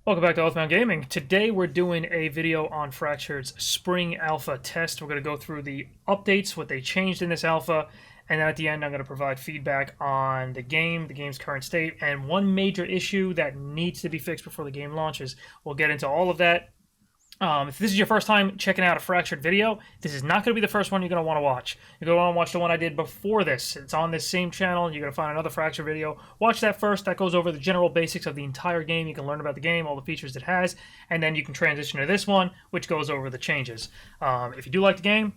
Welcome back to Oathbound Gaming. Today we're doing a video on Fractured's Spring Alpha test. We're going to go through the updates, what they changed in this alpha, and then at the end I'm going to provide feedback on the game's current state, and one major issue that needs to be fixed before the game launches. We'll get into all of that. If this is your first time checking out a Fractured video, this is not going to be the first one you're going to want to watch. You're going to want to watch the one I did before this. It's on this same channel. You're going to find another Fractured video. Watch that first. That goes over the general basics of the entire game. You can learn about the game, all the features it has, and then you can transition to this one, which goes over the changes. If you do like the game,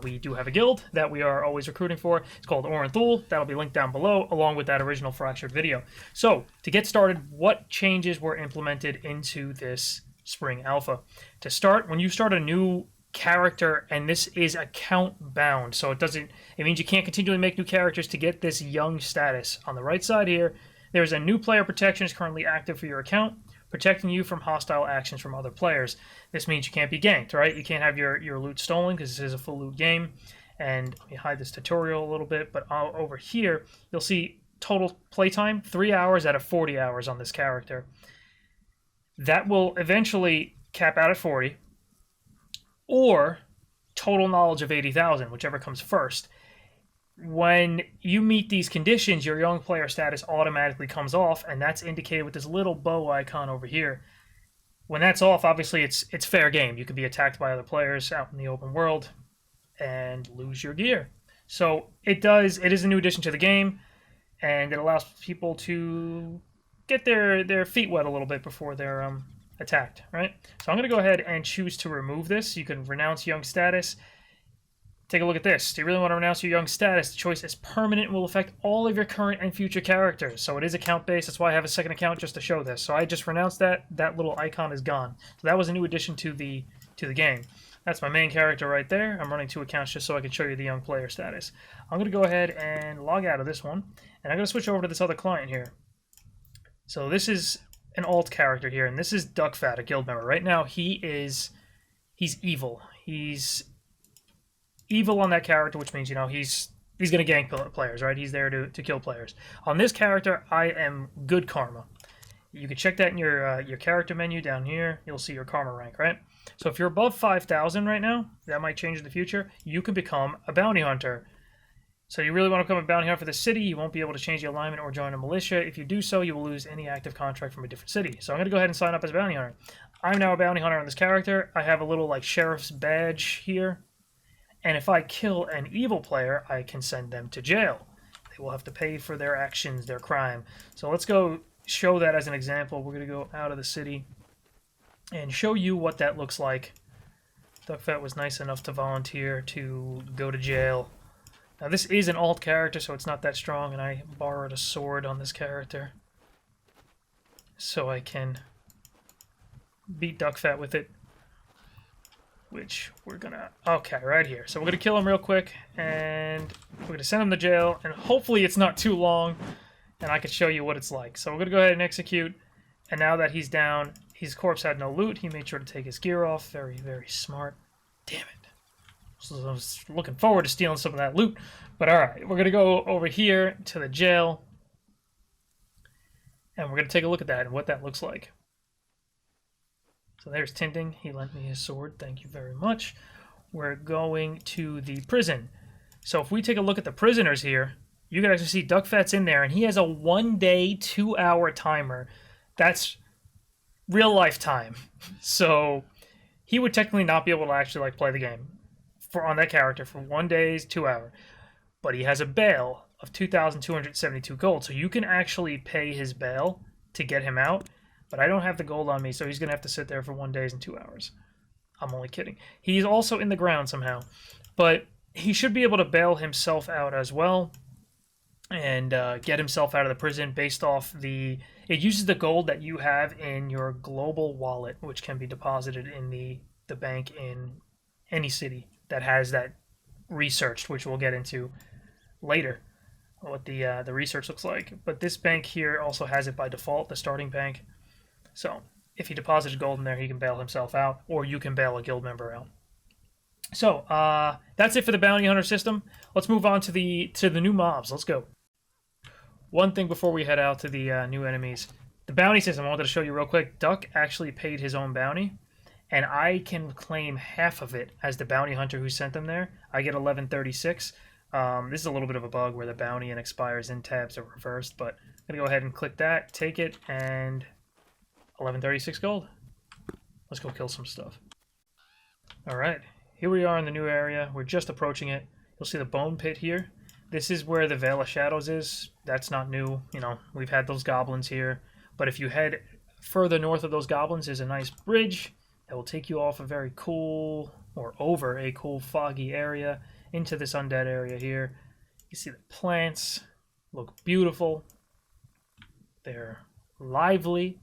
we do have a guild that we are always recruiting for. It's called Oathbound. That'll be linked down below, along with that original Fractured video. So, to get started, what changes were implemented into this Spring Alpha? To start, when you start a new character, and this is account bound, so it means you can't continually make new characters to get this young status. On the right side here, there's a new player protection is currently active for your account, protecting you from hostile actions from other players. This means you can't be ganked, right? You can't have your loot stolen because this is a full loot game. And let me hide this tutorial a little bit, but over here, you'll see total playtime, 3 hours out of 40 hours on this character. That will eventually cap out at 40, or total knowledge of 80,000, whichever comes first. When you meet these conditions, your young player status automatically comes off, and that's indicated with this little bow icon over here. When that's off, obviously it's fair game. You could be attacked by other players out in the open world and lose your gear. So it is a new addition to the game, and it allows people to get their feet wet a little bit before they're attacked, right? So I'm going to go ahead and choose to remove this. You can renounce young status. Take a look at this. Do you really want to renounce your young status? The choice is permanent and will affect all of your current and future characters. So it is account-based. That's why I have a second account just to show this. So I just renounced that. That little icon is gone. So that was a new addition to the game. That's my main character right there. I'm running two accounts just so I can show you the young player status. I'm going to go ahead and log out of this one, and I'm going to switch over to this other client here. So this is an alt character here, and this is Duckfat, a guild member. Right now, he's evil. He's evil on that character, which means, he's going to gank players, right? He's there to kill players. On this character, I am good karma. You can check that in your character menu down here. You'll see your karma rank, right? So if you're above 5,000 right now, that might change in the future, you can become a bounty hunter. So you really want to become a bounty hunter for the city. You won't be able to change the alignment or join a militia. If you do so, you will lose any active contract from a different city. So I'm going to go ahead and sign up as a bounty hunter. I'm now a bounty hunter on this character. I have a little sheriff's badge here. And if I kill an evil player, I can send them to jail. They will have to pay for their actions, their crime. So let's go show that as an example. We're going to go out of the city and show you what that looks like. Duckfat was nice enough to volunteer to go to jail. Now this is an alt character, so it's not that strong, and I borrowed a sword on this character so I can beat Duckfat with it, which we're gonna... Okay, right here. So we're gonna kill him real quick, and we're gonna send him to jail, and hopefully it's not too long, and I can show you what it's like. So we're gonna go ahead and execute, and now that he's down, his corpse had no loot. He made sure to take his gear off. Very, very smart. Damn it. So I was looking forward to stealing some of that loot. But alright, we're going to go over here to the jail. And we're going to take a look at that and what that looks like. So there's Tinting. He lent me his sword. Thank you very much. We're going to the prison. So if we take a look at the prisoners here, you can actually see Duckfat's in there. And he has a 1-day, 2-hour timer. That's real life time. So he would technically not be able to actually play the game on that character for 1 day, 2 hours. But he has a bail of 2,272 gold, so you can actually pay his bail to get him out. But I don't have the gold on me, so he's going to have to sit there for 1 day and 2 hours. I'm only kidding. He's also in the ground somehow. But he should be able to bail himself out as well and get himself out of the prison based off the... It uses the gold that you have in your global wallet, which can be deposited in the bank in any city that has that researched, which we'll get into later, what the research looks like. But this bank here also has it by default, the starting bank. So if he deposited gold in there, he can bail himself out, or you can bail a guild member out. So that's it for the bounty hunter system. Let's move on to the new mobs. Let's go. One thing before we head out to the new enemies. The bounty system I wanted to show you real quick. Duck actually paid his own bounty, and I can claim half of it as the bounty hunter who sent them there. I get 1136. This is a little bit of a bug where the bounty and expires in tabs are reversed, but I'm going to go ahead and click that, take it, and 1136 gold. Let's go kill some stuff. Alright, here we are in the new area. We're just approaching it. You'll see the bone pit here. This is where the Veil of Shadows is. That's not new. You know, we've had those goblins here. But if you head further north of those goblins, there's a nice bridge that will take you off a very cool, or over a cool foggy area into this undead area here. You see the plants look beautiful. They're lively.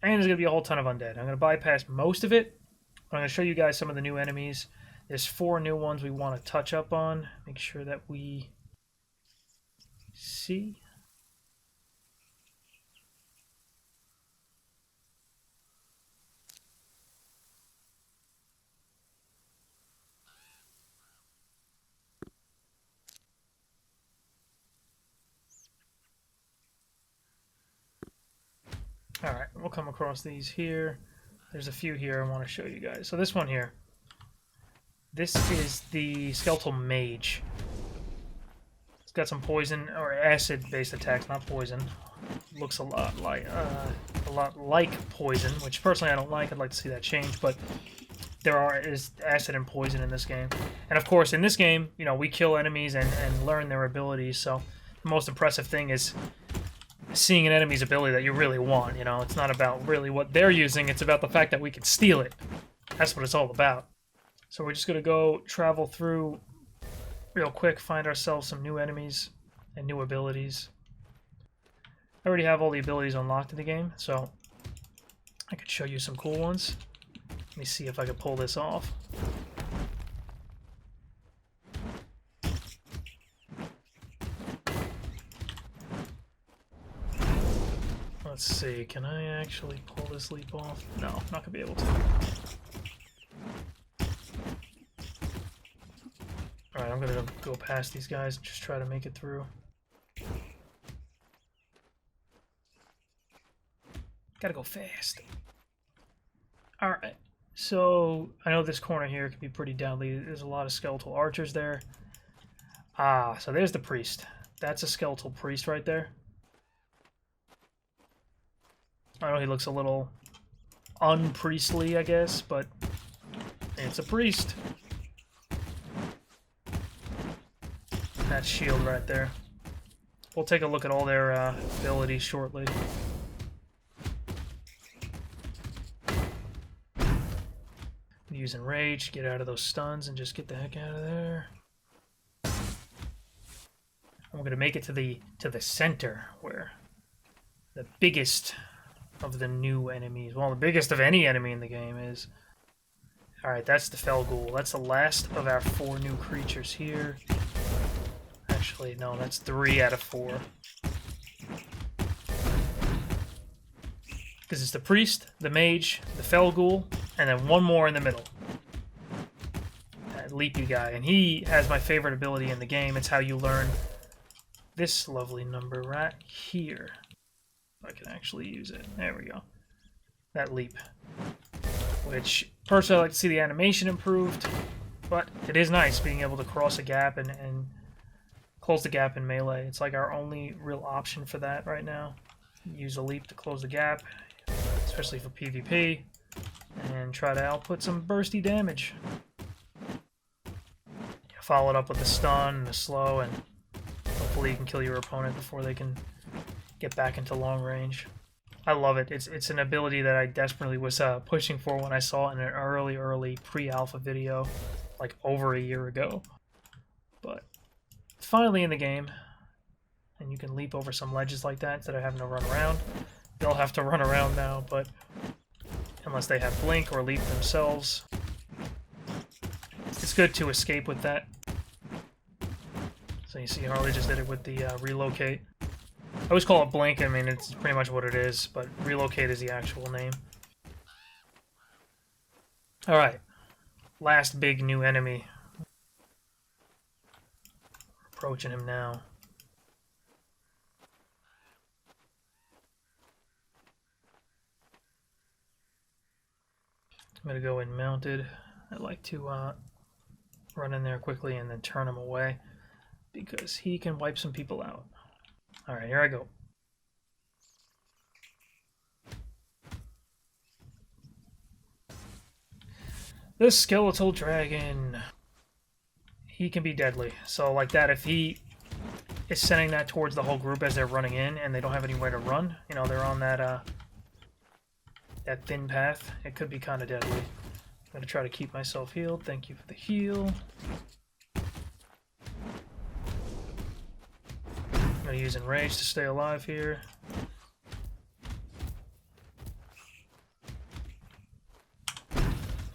And there's going to be a whole ton of undead. I'm going to bypass most of it. I'm going to show you guys some of the new enemies. There's 4 new ones we want to touch up on. Make sure that we see. Alright, we'll come across these here. There's a few here I want to show you guys. So this one here. This is the Skeletal Mage. It's got some poison or acid-based attacks, not poison. Looks a lot like poison, which personally I don't like. I'd like to see that change, but there is acid and poison in this game. And of course, in this game, you know, we kill enemies and learn their abilities. So the most impressive thing is seeing an enemy's ability that you really want. You know, it's not about really what they're using. It's about the fact that we can steal it. That's what it's all about. So we're just going to go travel through real quick, find ourselves some new enemies and new abilities. I already have all the abilities unlocked in the game, so I could show you some cool ones. Let me see if I can pull this off. Let's see, can I actually pull this leap off? No, I'm not going to be able to. Alright, I'm gonna go past these guys and just try to make it through. Gotta go fast. Alright, so I know this corner here can be pretty deadly. There's a lot of skeletal archers there. Ah, so there's the priest. That's a skeletal priest right there. I know he looks a little unpriestly, I guess, but it's a priest. That shield right there. We'll take a look at all their abilities shortly. Using rage, get out of those stuns and just get the heck out of there. I'm gonna make it to the center where the biggest of the new enemies, well, the biggest of any enemy in the game is. Alright, that's the Fel Ghoul. That's the last of our 4 new creatures here. Actually, no, that's 3 out of 4. Because it's the priest, the mage, the Fel Ghoul, and then one more in the middle. That leapy guy. And he has my favorite ability in the game. It's how you learn this lovely number right here. If I can actually use it. There we go. That leap. Which, personally, I like to see the animation improved. But it is nice being able to cross a gap and close the gap in melee. It's like our only real option for that right now. Use a leap to close the gap, especially for PvP, and try to output some bursty damage. Follow it up with the stun and the slow, and hopefully you can kill your opponent before they can get back into long range. I love it. It's an ability that I desperately was pushing for when I saw it in an early pre-alpha video, like over a year ago. But it's finally in the game, and you can leap over some ledges like that instead of having to run around. They'll have to run around now, but unless they have blink or leap themselves, it's good to escape with that. So you see Harley just did it with the Relocate. I always call it blink. I mean, it's pretty much what it is, but Relocate is the actual name. Alright, last big new enemy. Approaching him now. I'm gonna go in mounted. I like to run in there quickly and then turn him away because he can wipe some people out. All right, here I go. This skeletal dragon, he can be deadly. So like that, if he is sending that towards the whole group as they're running in and they don't have anywhere to run, you know, they're on that that thin path, it could be kind of deadly. I'm gonna try to keep myself healed. Thank you for the heal. I'm gonna use Enrage to stay alive here.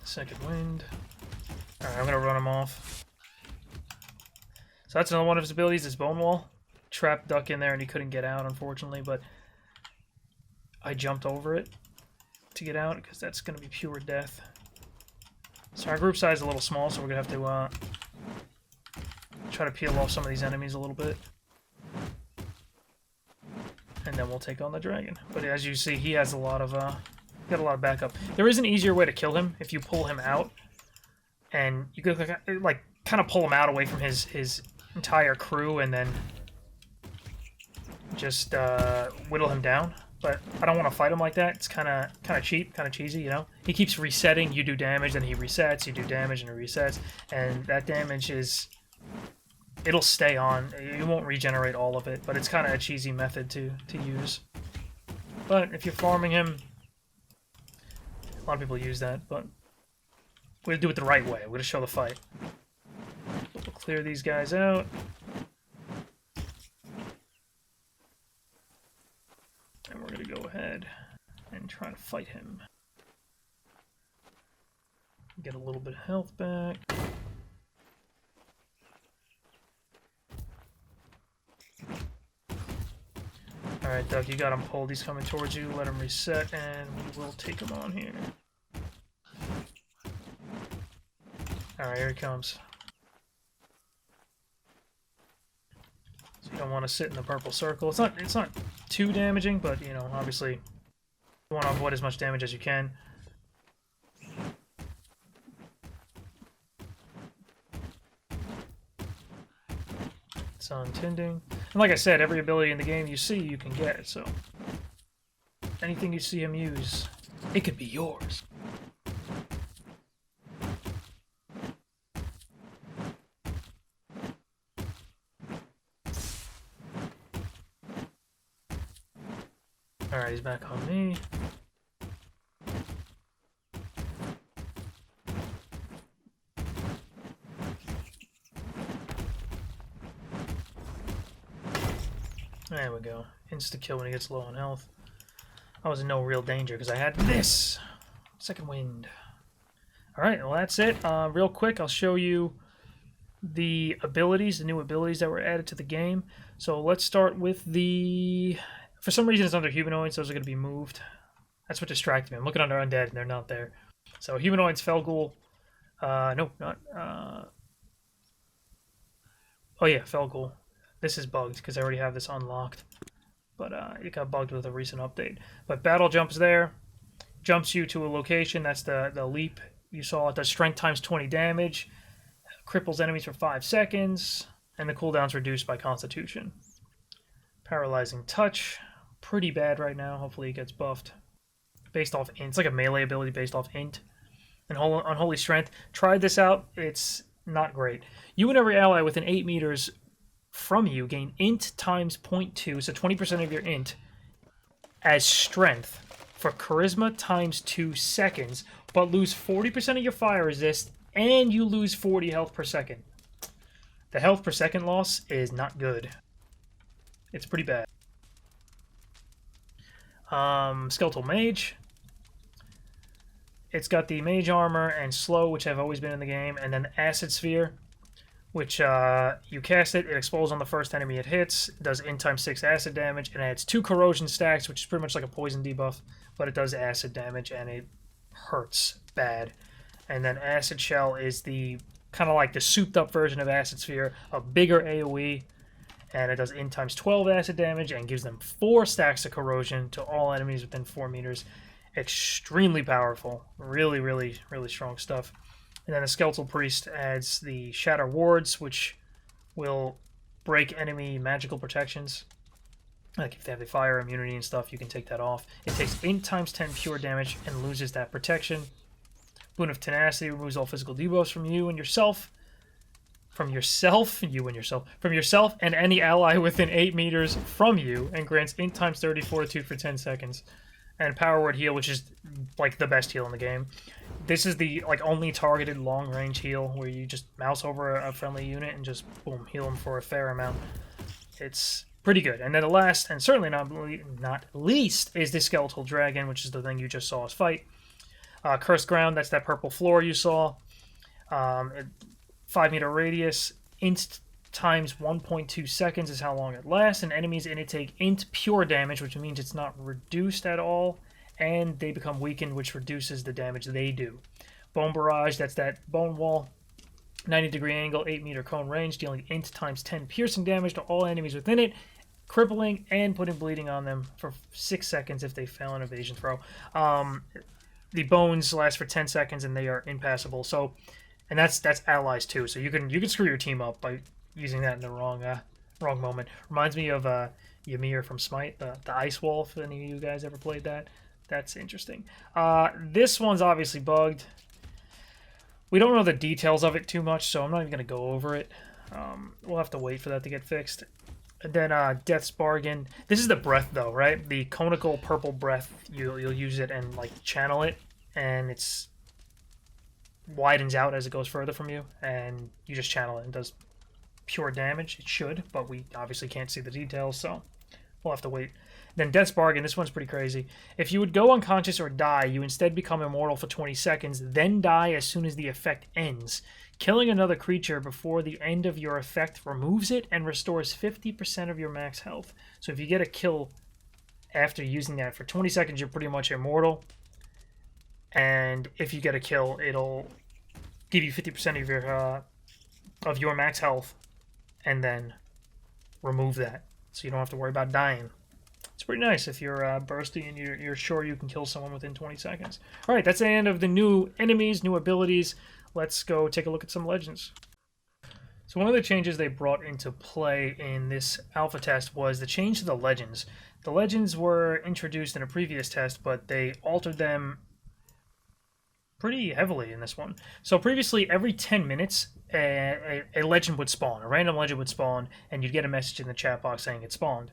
Second wind. Alright, I'm gonna run him off. So that's another one of his abilities, is Bone Wall. Trapped duck in there and he couldn't get out, unfortunately, but I jumped over it to get out because that's gonna be pure death. So our group size is a little small, so we're gonna have to try to peel off some of these enemies a little bit. And then we'll take on the dragon. But as you see, he has a lot of got a lot of backup. There is an easier way to kill him if you pull him out, and you could like kind of pull him out away from his entire crew, and then just whittle him down. But I don't want to fight him like that. It's kind of cheap, kind of cheesy, you know. He keeps resetting. You do damage, then he resets. You do damage, and he resets, and that damage is. It'll stay on. You won't regenerate all of it, but it's kind of a cheesy method to use. But if you're farming him, a lot of people use that, but we're gonna do it the right way. We're gonna show the fight. We'll clear these guys out. And we're gonna go ahead and try to fight him. Get a little bit of health back. Alright, Doug, you got him pulled. He's coming towards you. Let him reset, and we will take him on here. Alright, here he comes. So you don't want to sit in the purple circle. It's not too damaging, but, you know, obviously you want to avoid as much damage as you can. It's untending. And like I said, every ability in the game you see, you can get, so anything you see him use, it could be yours. Alright, he's back on me. There we go. Insta-kill when he gets low on health. I was in no real danger because I had this! Second wind. Alright, well that's it. Real quick, I'll show you the abilities, the new abilities that were added to the game. So let's start with the... For some reason it's under humanoids, those are going to be moved. That's what distracted me. I'm looking under undead and they're not there. So humanoids, Felghoul... no, not... Oh yeah, Felghoul. This is bugged because I already have this unlocked, but it got bugged with a recent update. But battle jumps there, jumps you to a location. That's the leap you saw. It does strength times 20 damage, cripples enemies for 5 seconds, and the cooldown's reduced by constitution. Paralyzing touch, pretty bad right now. Hopefully it gets buffed. Based off int. It's like a melee ability based off int. And unholy strength. Tried this out. It's not great. You and every ally within 8 meters from you gain int times 0.2, so 20% of your int, as strength for charisma times 2 seconds, but lose 40% of your fire resist, and you lose 40 health per second. The health per second loss is not good. It's pretty bad. Skeletal Mage. It's got the Mage Armor and Slow, which have always been in the game, and then Acid Sphere, which you cast it, it explodes on the first enemy it hits, it does int times 6 acid damage, and adds 2 corrosion stacks, which is pretty much like a poison debuff, but it does acid damage, and it hurts bad. And then Acid Shell is the kind of like the souped up version of Acid Sphere, a bigger AoE, and it does int times 12 acid damage, and gives them 4 stacks of corrosion to all enemies within 4 meters. Extremely powerful. Really, really, really strong stuff. And then the Skeletal Priest adds the Shatter Wards, which will break enemy magical protections. Like if they have the fire immunity and stuff, you can take that off. It takes 8 times 10 pure damage and loses that protection. Boon of Tenacity removes all physical debuffs from you and yourself. From yourself and any ally within 8 meters from you, and grants int times 30 fortitude for 10 seconds. And Power Word Heal, which is like the best heal in the game. This is the like only targeted long range heal where you just mouse over a friendly unit and just boom, heal them for a fair amount. It's pretty good. And then the last, and certainly not least, is the Skeletal Dragon, which is the thing you just saw us fight. Cursed Ground, that's that purple floor you saw. 5-meter radius, int times 1.2 seconds is how long it lasts, and enemies in it take int pure damage, which means it's not reduced at all, and they become weakened, which reduces the damage they do. Bone Barrage, that's that bone wall. 90-degree angle, 8-meter cone range, dealing int times 10 piercing damage to all enemies within it, crippling and putting bleeding on them for 6 seconds if they fail an evasion throw. The bones last for 10 seconds and they are impassable. So, and that's allies too. So you can screw your team up by using that in the wrong moment. Reminds me of Ymir from Smite, the ice wall. If any of you guys ever played that, that's interesting. This one's obviously bugged. We don't know the details of it too much, so I'm not even gonna go over it. We'll have to wait for that to get fixed. And then Death's Bargain. This is the breath though, right? The conical purple breath. You'll use it and like channel it, and it's widens out as it goes further from you, and you just channel it and does pure damage. It should, but we obviously can't see the details, so we'll have to wait. Then Death's Bargain. This one's pretty crazy. If you would go unconscious or die, you instead become immortal for 20 seconds, then die as soon as the effect ends. Killing another creature before the end of your effect removes it and restores 50% of your max health. So if you get a kill after using that for 20 seconds, you're pretty much immortal. And if you get a kill, it'll give you 50% of your max health and then remove that. So you don't have to worry about dying. It's pretty nice if you're bursty and you're sure you can kill someone within 20 seconds. All right, that's the end of the new enemies, new abilities. Let's go take a look at some legends. So one of the changes they brought into play in this alpha test was the change to the legends. The legends were introduced in a previous test, but they altered them pretty heavily in this one. So previously, every 10 minutes, a legend would spawn. A random legend would spawn, and you'd get a message in the chat box saying it spawned.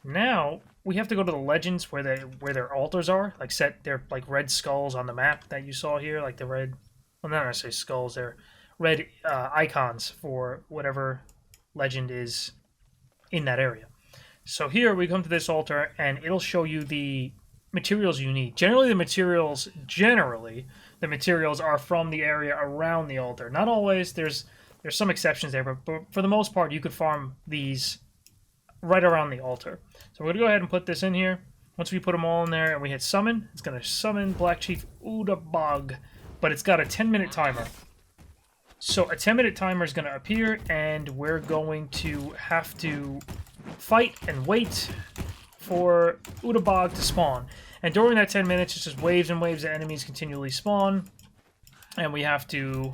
Now, we have to go to the legends where their altars are, like set their like red skulls on the map that you saw here, like the red... Well, not necessarily skulls, they're red icons for whatever legend is in that area. So here we come to this altar, and it'll show you the materials you need. Generally, the materials are from the area around the altar. Not always. There's some exceptions there, but for the most part, you could farm these right around the altar. So we're going to go ahead and put this in here. Once we put them all in there and we hit summon, it's going to summon Black Chief Udabog. But it's got a 10-minute timer. So a 10-minute timer is going to appear, and we're going to have to fight and wait for Udabog to spawn. And during that 10 minutes, it's just waves and waves of enemies continually spawn, and we have to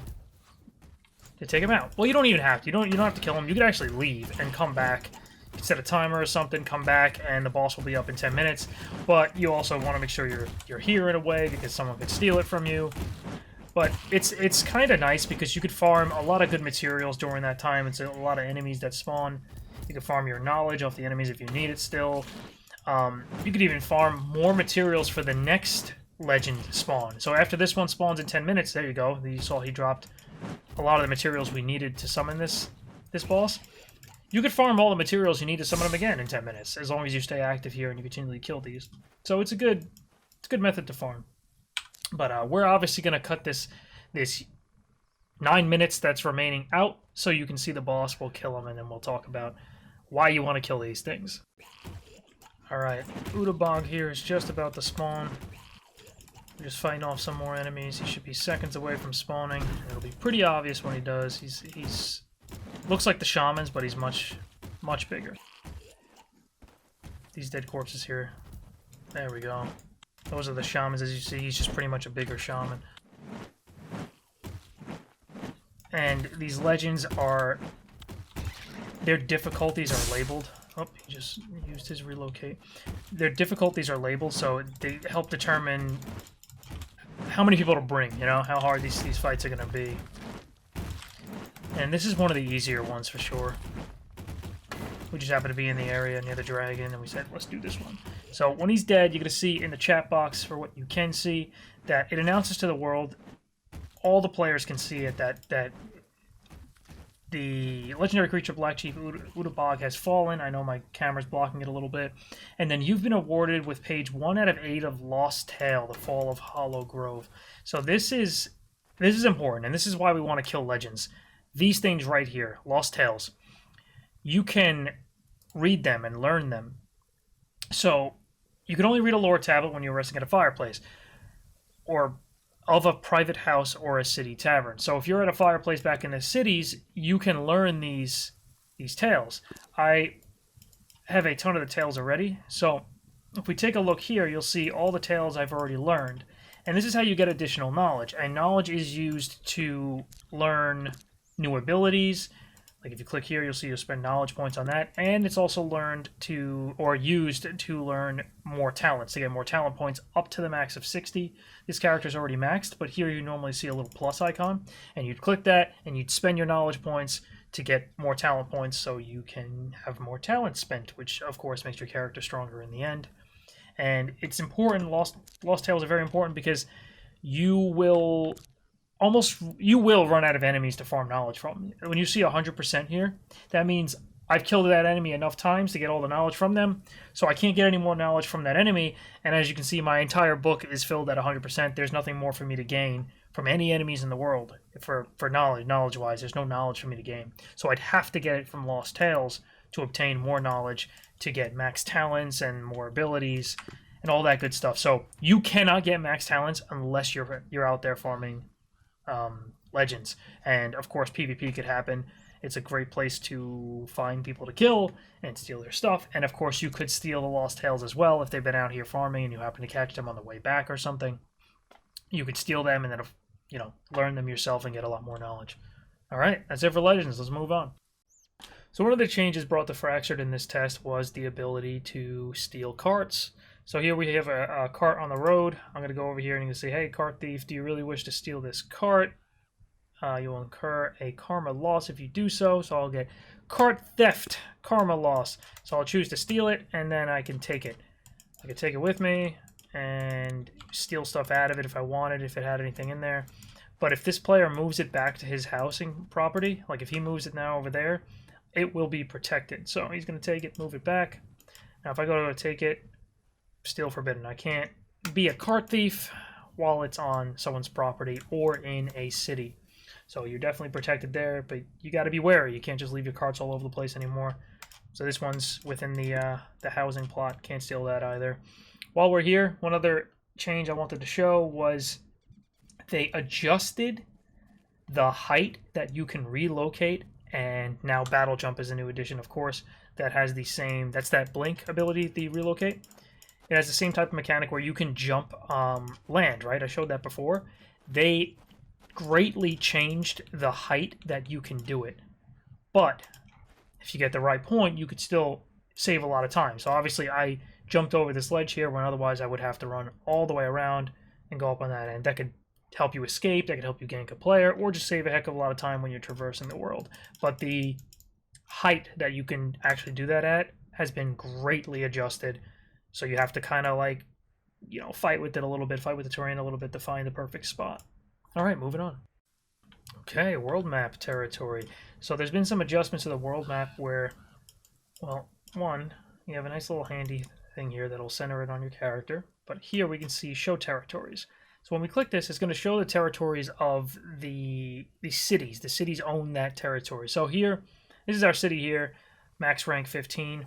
take them out. Well, you don't even have to. You don't have to kill them. You could actually leave and come back. You can set a timer or something, come back, and the boss will be up in 10 minutes. But you also want to make sure you're here in a way, because someone could steal it from you. But it's kind of nice because you could farm a lot of good materials during that time. It's a lot of enemies that spawn. You could farm your knowledge off the enemies if you need it still. You could even farm more materials for the next legend spawn. So after this one spawns in 10 minutes, there you go. You saw he dropped a lot of the materials we needed to summon this boss. You could farm all the materials you need to summon them again in 10 minutes, as long as you stay active here and you continually kill these. So it's a good method to farm. But we're obviously going to cut this 9 minutes that's remaining out so you can see the boss. We'll kill him, and then we'll talk about why you want to kill these things. Alright, Udabog here is just about to spawn. We're just fighting off some more enemies. He should be seconds away from spawning. It'll be pretty obvious when he does. He's looks like the shamans, but he's much bigger. These dead corpses here. There we go. Those are the shamans, as you see. He's just pretty much a bigger shaman. And these legends are... Their difficulties are labeled. Oh, he just used his relocate. Their difficulties are labeled, so they help determine how many people to bring, you know, how hard these fights are going to be. And this is one of the easier ones for sure. We just happen to be in the area near the dragon, and we said, let's do this one. So when he's dead, you're going to see in the chat box, for what you can see, that it announces to the world, all the players can see it, that the legendary creature Black Chief Udabog has fallen. I know my camera's blocking it a little bit. And then you've been awarded with page 1 out of 8 of Lost Tale, The Fall of Hollow Grove. So this is important, and this is why we want to kill legends. These things right here, Lost Tales, you can read them and learn them. So you can only read a lore tablet when you're resting at a fireplace, or of a private house or a city tavern. So if you're at a fireplace back in the cities, you can learn these tales. I have a ton of the tales already, so if we take a look here, you'll see all the tales I've already learned. And this is how you get additional knowledge. And knowledge is used to learn new abilities. Like if you click here, you'll see you'll spend knowledge points on that. And it's also learned to, or used to learn more talents, to get more talent points up to the max of 60. This character's already maxed, but here you normally see a little plus icon. And you'd click that, and you'd spend your knowledge points to get more talent points so you can have more talent spent, which of course makes your character stronger in the end. And it's important, Lost Tales are very important, because you will run out of enemies to farm knowledge from. When you see 100% here, that means I've killed that enemy enough times to get all the knowledge from them, so I can't get any more knowledge from that enemy, and as you can see, my entire book is filled at 100%. There's nothing more for me to gain from any enemies in the world for knowledge-wise. There's no knowledge for me to gain. So I'd have to get it from Lost Tales to obtain more knowledge, to get max talents and more abilities, and all that good stuff. So you cannot get max talents unless you're out there farming legends. And of course PvP could happen. It's a great place to find people to kill and steal their stuff. And of course you could steal the Lost Tales as well if they've been out here farming and you happen to catch them on the way back or something. You could steal them and then, you know, learn them yourself and get a lot more knowledge. Alright, that's it for legends. Let's move on. So one of the changes brought to Fractured in this test was the ability to steal carts. So here we have a cart on the road. I'm going to go over here and you can say, hey, cart thief, do you really wish to steal this cart? You'll incur a karma loss if you do so. So I'll get cart theft, karma loss. So I'll choose to steal it, and then I can take it. I can take it with me and steal stuff out of it if I wanted, if it had anything in there. But if this player moves it back to his housing property, like if he moves it now over there, it will be protected. So he's going to take it, move it back. Now if I go to take it, still forbidden. I can't be a cart thief while it's on someone's property or in a city. So you're definitely protected there, but you got to be wary. You can't just leave your carts all over the place anymore. So this one's within the housing plot. Can't steal that either. While we're here, one other change I wanted to show was they adjusted the height that you can relocate, and now Battle Jump is a new addition, of course, that has the same, that's that blink ability, the relocate. It has the same type of mechanic where you can jump land, right? I showed that before. They greatly changed the height that you can do it. But if you get the right point, you could still save a lot of time. So obviously I jumped over this ledge here when otherwise I would have to run all the way around and go up on that end. That could help you escape, that could help you gank a player, or just save a heck of a lot of time when you're traversing the world. But the height that you can actually do that at has been greatly adjusted. So you have to kind of like, you know, fight with it a little bit, fight with the terrain a little bit to find the perfect spot. All right, moving on. Okay, world map territory. So there's been some adjustments to the world map where, well, one, you have a nice little handy thing here that'll center it on your character. But here we can see show territories. So when we click this, it's going to show the territories of the cities. The cities own that territory. So here, this is our city here, max rank 15,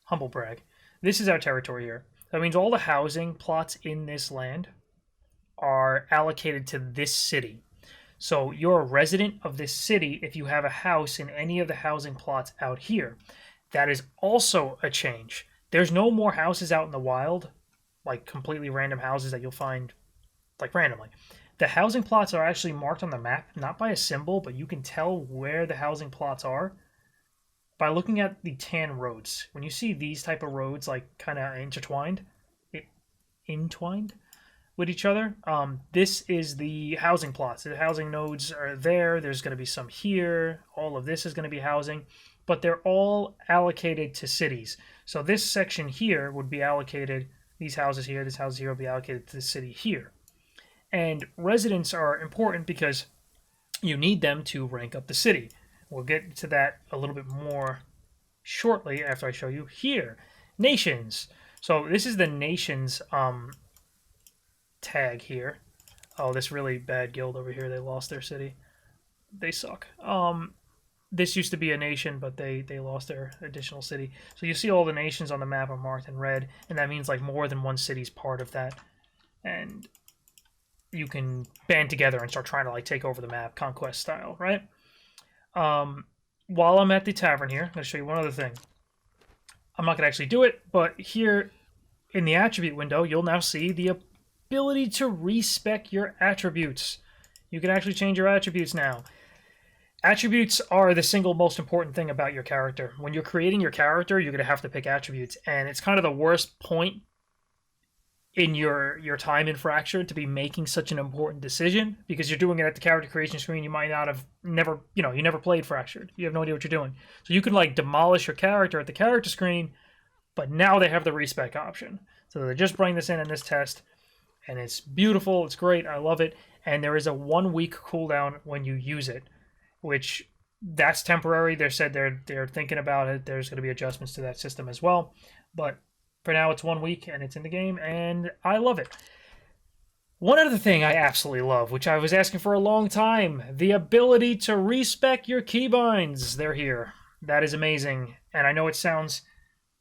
humble brag. This is our territory here. That means all the housing plots in this land are allocated to this city. So you're a resident of this city if you have a house in any of the housing plots out here. That is also a change. There's no more houses out in the wild, like completely random houses that you'll find like randomly. The housing plots are actually marked on the map, not by a symbol, but you can tell where the housing plots are by looking at the tan roads. When you see these type of roads like kind of entwined with each other, this is the housing plots. The housing nodes are there. There's going to be some here. All of this is going to be housing, but they're all allocated to cities. So this section here would be allocated, these houses here, this house here will be allocated to the city here. And residents are important because you need them to rank up the city. We'll get to that a little bit more shortly after I show you here. Nations. So this is the nations tag here. Oh, this really bad guild over here, they lost their city. They suck. This used to be a nation, but they lost their additional city. So you see all the nations on the map are marked in red, and that means like more than one city's part of that. And you can band together and start trying to like take over the map, conquest style, right? While I'm at the tavern here, I'm going to show you one other thing. I'm not going to actually do it, but here in the attribute window, you'll now see the ability to respec your attributes. You can actually change your attributes now. Attributes are the single most important thing about your character. When you're creating your character, you're going to have to pick attributes, and it's kind of the worst point in your time in Fractured to be making such an important decision, because you're doing it at the character creation screen. You might not have you never played Fractured. You have no idea what you're doing. So you can like demolish your character at the character screen, but now they have the respec option. So they're just bringing this in this test, and it's beautiful. It's great. I love it. And there is a 1 week cooldown when you use it, which that's temporary. They said they're thinking about it. There's going to be adjustments to that system as well, but for now, it's 1 week, and it's in the game, and I love it. One other thing I absolutely love, which I was asking for a long time, the ability to respec your keybinds. They're here. That is amazing, and I know it sounds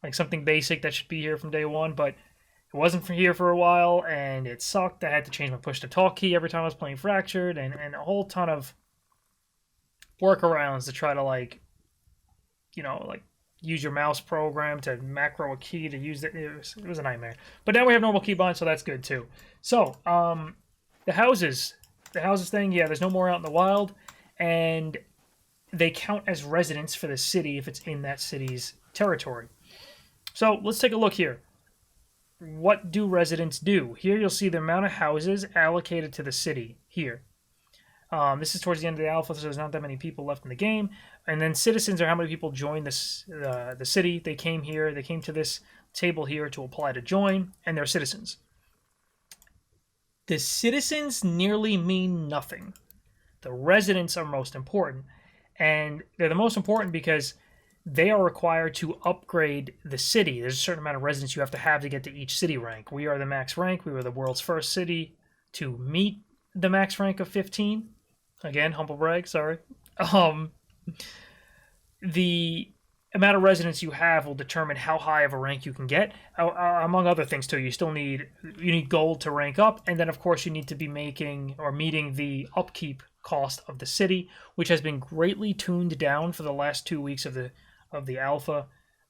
like something basic that should be here from day one, but it wasn't here for a while, and it sucked. I had to change my push-to-talk key every time I was playing Fractured, and a whole ton of workarounds to try to, like, use your mouse program to macro a key to use it. It was a nightmare. But now we have normal keybinds, so that's good too. So, the houses thing, yeah, there's no more out in the wild, and they count as residents for the city if it's in that city's territory. So let's take a look here. What do residents do? Here you'll see the amount of houses allocated to the city here. This is towards the end of the alpha, so there's not that many people left in the game. And then citizens are how many people join this the city. They came here. They came to this table here to apply to join, and they're citizens. The citizens nearly mean nothing. The residents are most important, and they're the most important because they are required to upgrade the city. There's a certain amount of residents you have to get to each city rank. We are the max rank. We were the world's first city to meet the max rank of 15. Again, humble brag, sorry. The amount of residents you have will determine how high of a rank you can get. Among other things, too, you need gold to rank up, and then, of course, you need to be making or meeting the upkeep cost of the city, which has been greatly tuned down for the last 2 weeks of the alpha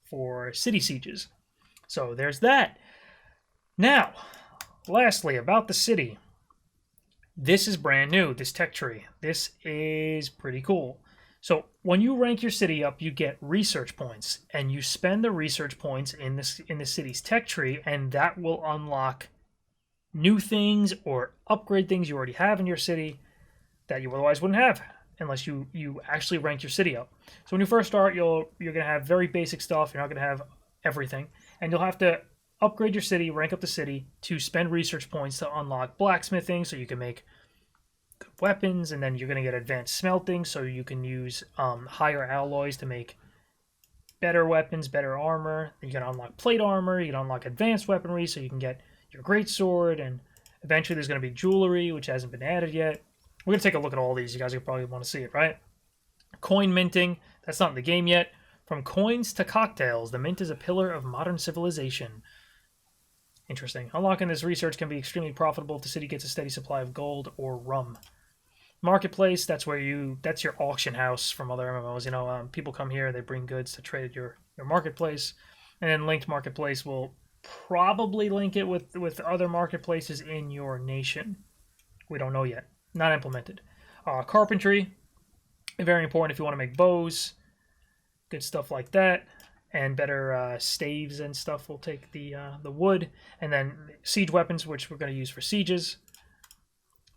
for city sieges. So there's that. Now, lastly, about the city. This is brand new, this tech tree. This is pretty cool. So when you rank your city up, you get research points, and you spend the research points in the city's tech tree, and that will unlock new things or upgrade things you already have in your city that you otherwise wouldn't have unless you actually rank your city up. So when you first start, you're going to have very basic stuff. You're not going to have everything, and you'll have to upgrade your city, rank up the city to spend research points to unlock blacksmithing so you can make good weapons, and then you're going to get advanced smelting so you can use higher alloys to make better weapons, better armor. Then you can unlock plate armor, you can unlock advanced weaponry so you can get your greatsword, and eventually there's going to be jewelry, which hasn't been added yet. We're going to take a look at all these. You guys probably want to see it, right? Coin minting, that's not in the game yet. From coins to cocktails, the mint is a pillar of modern civilization. Interesting. Unlocking this research can be extremely profitable if the city gets a steady supply of gold or rum. Marketplace, that's your auction house from other MMOs. People come here, they bring goods to trade at your marketplace. And then linked marketplace will probably link it with other marketplaces in your nation. We don't know yet. Not implemented. Carpentry, very important if you want to make bows, good stuff like that, and better staves and stuff will take the wood. And then siege weapons, which we're going to use for sieges.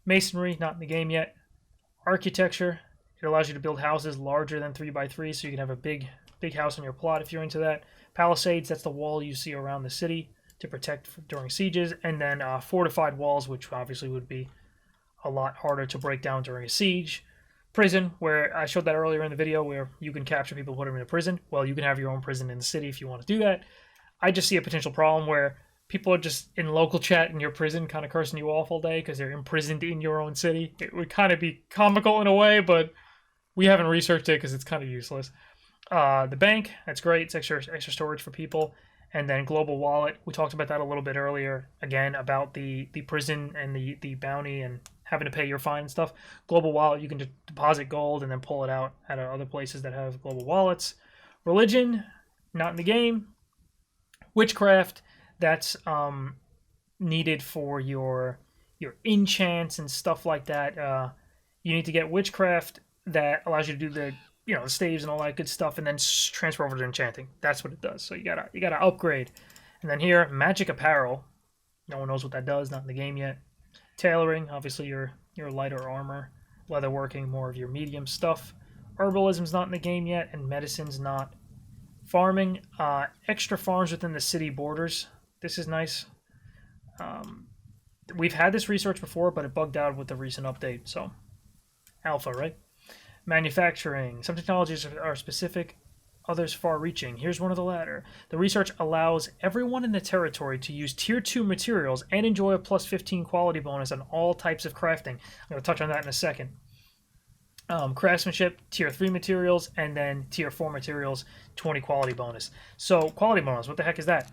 Masonry, not in the game yet. Architecture, it allows you to build houses larger than 3x3, so you can have a big house on your plot if you're into that. Palisades, that's the wall you see around the city to protect during sieges. And then fortified walls, which obviously would be a lot harder to break down during a siege. Prison, where I showed that earlier in the video, where you can capture people, put them in a prison. Well, you can have your own prison in the city if you want to do that. I just see a potential problem where people are just in local chat in your prison kind of cursing you off all day because they're imprisoned in your own city. It would kind of be comical in a way, but we haven't researched it because it's kind of useless. The bank, that's great. It's extra storage for people. And then global wallet, we talked about that a little bit earlier, again, about the prison and the bounty and having to pay your fine and stuff. Global wallet, you can deposit gold and then pull it out at other places that have global wallets. Religion, not in the game. Witchcraft, that's needed for your enchants and stuff like that. You need to get witchcraft that allows you to do the the staves and all that good stuff, and then transfer over to enchanting. That's what it does. So you gotta upgrade. And then here, magic apparel. No one knows what that does. Not in the game yet. Tailoring, obviously your lighter armor. Leatherworking, more of your medium stuff. Herbalism's not in the game yet, and medicine's not. Farming, extra farms within the city borders. This is nice. We've had this research before, but it bugged out with the recent update. So, alpha, right? Manufacturing. Some technologies are specific, others far-reaching. Here's one of the latter. The research allows everyone in the territory to use Tier 2 materials and enjoy a plus 15 quality bonus on all types of crafting. I'm going to touch on that in a second. Craftsmanship, Tier 3 materials, and then Tier 4 materials, 20 quality bonus. So, quality bonus, what the heck is that?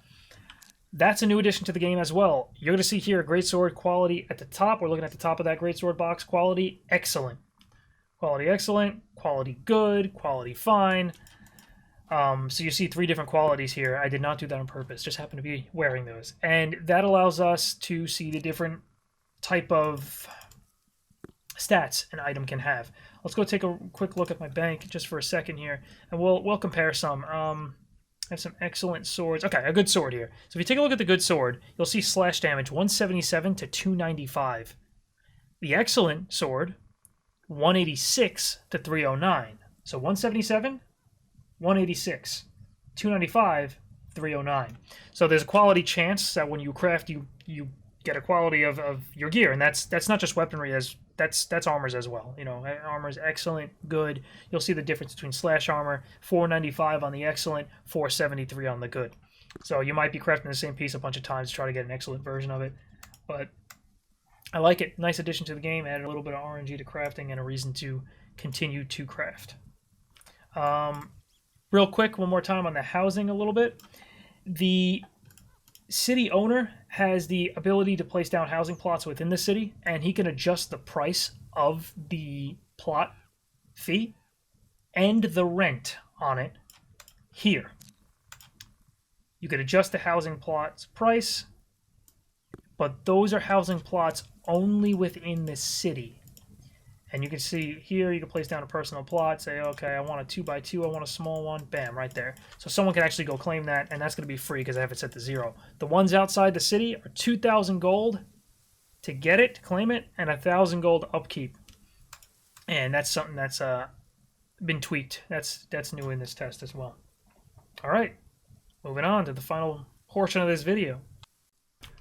That's a new addition to the game as well. You're going to see here greatsword quality at the top. We're looking at the top of that greatsword box. Quality, excellent. Quality excellent, quality good, quality fine. So you see 3 different qualities here. I did not do that on purpose, just happen to be wearing those. And that allows us to see the different type of stats an item can have. Let's go take a quick look at my bank just for a second here, and we'll compare some. I have some excellent swords. Okay, a good sword here. So if you take a look at the good sword, you'll see slash damage 177 to 295. The excellent sword, 186 to 309. So 177, 186, 295, 309. So there's a quality chance that when you craft, you get a quality of your gear, and that's not just weaponry, that's armors as well. Armor is excellent, good. You'll see the difference between slash armor, 495 on the excellent, 473 on the good. So you might be crafting the same piece a bunch of times to try to get an excellent version of it, but I like it. Nice addition to the game. Added a little bit of RNG to crafting and a reason to continue to craft. Real quick, one more time on the housing a little bit. The city owner has the ability to place down housing plots within the city, and he can adjust the price of the plot fee and the rent on it here. You could adjust the housing plot's price, but those are housing plots only within the city. And you can see here, you can place down a personal plot, say, okay, I want a 2x2, I want a small one, bam, right there. So someone can actually go claim that, and that's going to be free because I have it set to 0. The ones outside the city are 2,000 gold to get it, to claim it, and 1,000 gold upkeep. And that's something that's been tweaked. That's new in this test as well. All right, moving on to the final portion of this video.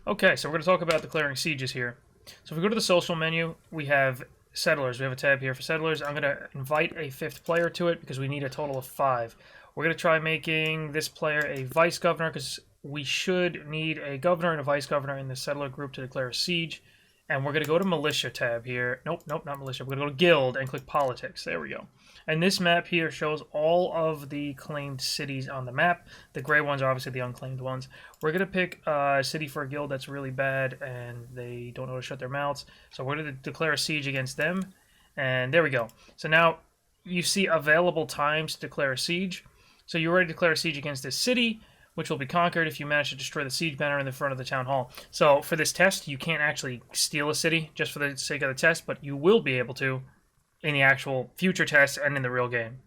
Okay, so we're going to talk about declaring sieges here. So if we go to the social menu, we have settlers. We have a tab here for settlers. I'm going to invite a 5th player to it because we need a total of 5. We're going to try making this player a vice governor because we should need a governor and a vice governor in the settler group to declare a siege. And we're going to go to militia tab here. Nope, not militia. We're going to go to guild and click politics. There we go. And this map here shows all of the claimed cities on the map. The gray ones are obviously the unclaimed ones. We're going to pick a city for a guild that's really bad and they don't know how to shut their mouths. So we're going to declare a siege against them. And there we go. So now you see available times to declare a siege. So you're ready to declare a siege against this city. which will be conquered if you manage to destroy the siege banner in the front of the town hall. So for this test, you can't actually steal a city just for the sake of the test, but you will be able to in the actual future tests and in the real game.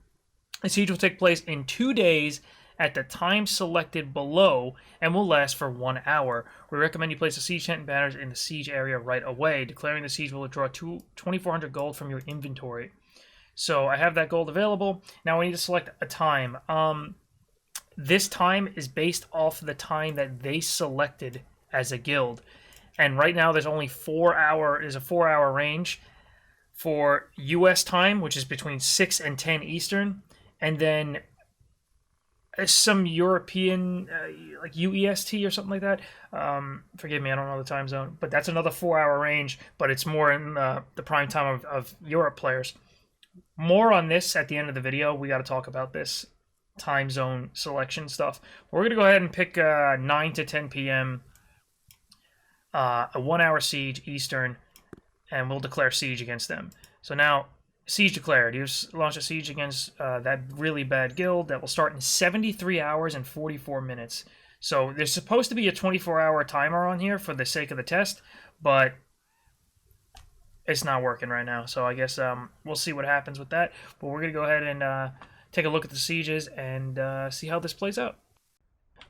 The siege will take place in 2 days at the time selected below and will last for 1 hour. We recommend you place a siege tent and banners in the siege area right away. Declaring the siege will withdraw 2,400 gold from your inventory. So I have that gold available. Now we need to select a time. This time is based off the time that they selected as a guild. And right now there's only 4 hour, is a 4 hour range for US time, which is between 6 and 10 Eastern. And then some European, like UEST or something like that. Forgive me, I don't know the time zone. But that's another 4 hour range, but it's more in the prime time of Europe players. More on this at the end of the video. We got to talk about this time zone selection stuff. We're going to go ahead and pick 9 to 10 p.m. A 1 hour siege Eastern, and we'll declare siege against them. So now, siege declared. You launch a siege against that really bad guild that will start in 73 hours and 44 minutes. So there's supposed to be a 24-hour timer on here for the sake of the test, but it's not working right now. So I guess we'll see what happens with that. But we're going to go ahead and take a look at the sieges and see how this plays out.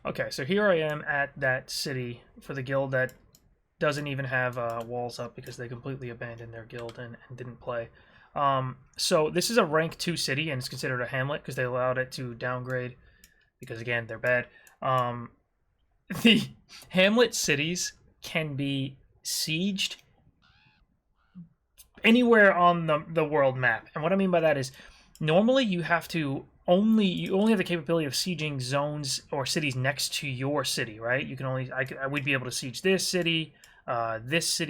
Okay, so here I am at that city for the guild that doesn't even have walls up because they completely abandoned their guild and didn't play. So this is a rank 2 city, and it's considered a hamlet because they allowed it to downgrade because, again, they're bad. The hamlet cities can be sieged anywhere on the world map. And what I mean by that is normally you have to you only have the capability of sieging zones or cities next to your city, right? You can only I would be able to siege this city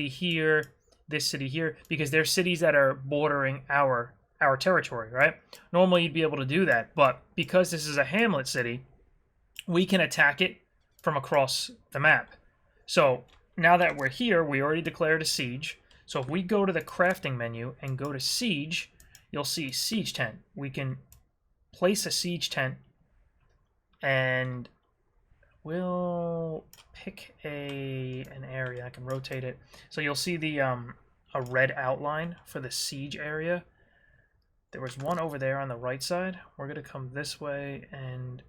here, this city here, because they're cities that are bordering our territory, right? Normally you'd be able to do that, but because this is a hamlet city, we can attack it from across the map. So now that we're here, we already declared a siege. So if we go to the crafting menu and go to siege, you'll see siege tent. We can place a siege tent, and we'll pick an area. I can rotate it. So you'll see the a red outline for the siege area. There was one over there on the right side. We're going to come this way and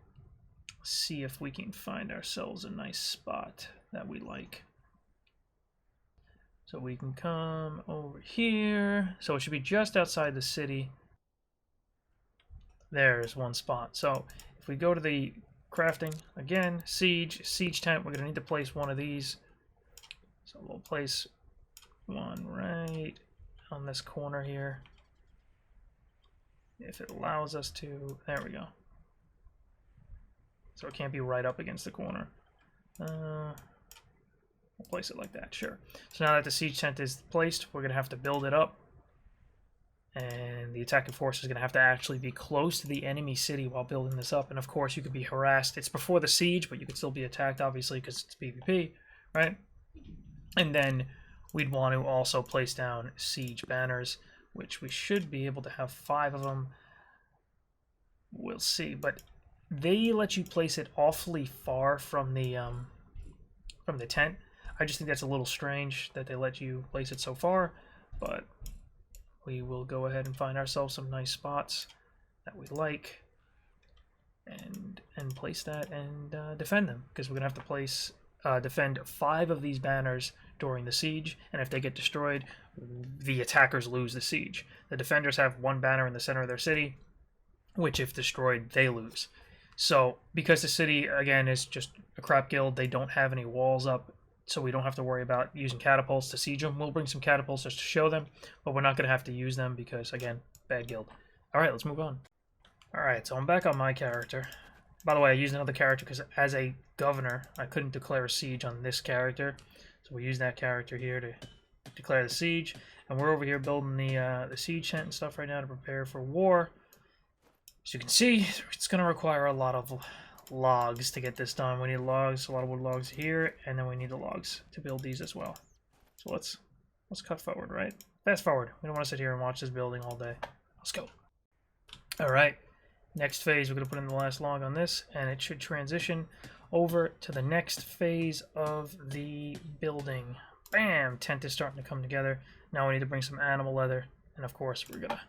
see if we can find ourselves a nice spot that we like. So we can come over here. So it should be just outside the city. There's one spot. So if we go to the crafting, again, siege tent, we're going to need to place one of these. So we'll place one right on this corner here. If it allows us to, there we go. So it can't be right up against the corner. We'll place it like that, sure. So now that the siege tent is placed, we're going to have to build it up. And the attacking force is going to have to actually be close to the enemy city while building this up. And of course, you could be harassed. It's before the siege, but you could still be attacked, obviously, because it's PvP, right? And then we'd want to also place down siege banners, which we should be able to have 5 of them. We'll see, but they let you place it awfully far from the tent. I just think that's a little strange that they let you place it so far, but we will go ahead and find ourselves some nice spots that we like and place that and defend them, because we're gonna have to place defend 5 of these banners during the siege, and if they get destroyed, the attackers lose the siege. The defenders have 1 banner in the center of their city, which if destroyed, they lose. So because the city, again, is just a crap guild, they don't have any walls up, so we don't have to worry about using catapults to siege them. We'll bring some catapults just to show them, but we're not going to have to use them because, again, bad guild. Alright, let's move on. Alright, so I'm back on my character. By the way, I used another character because as a governor, I couldn't declare a siege on this character. So we use that character here to declare the siege. And we're over here building the siege tent and stuff right now to prepare for war. As you can see, it's going to require a lot of logs to get this done. We need logs, a lot of wood logs here, and then we need the logs to build these as well. So let's cut forward, right? Fast forward. We don't want to sit here and watch this building all day. Let's go. All right. Next phase, we're going to put in the last log on this, and it should transition over to the next phase of the building. Bam! Tent is starting to come together. Now we need to bring some animal leather, and of course we're gonna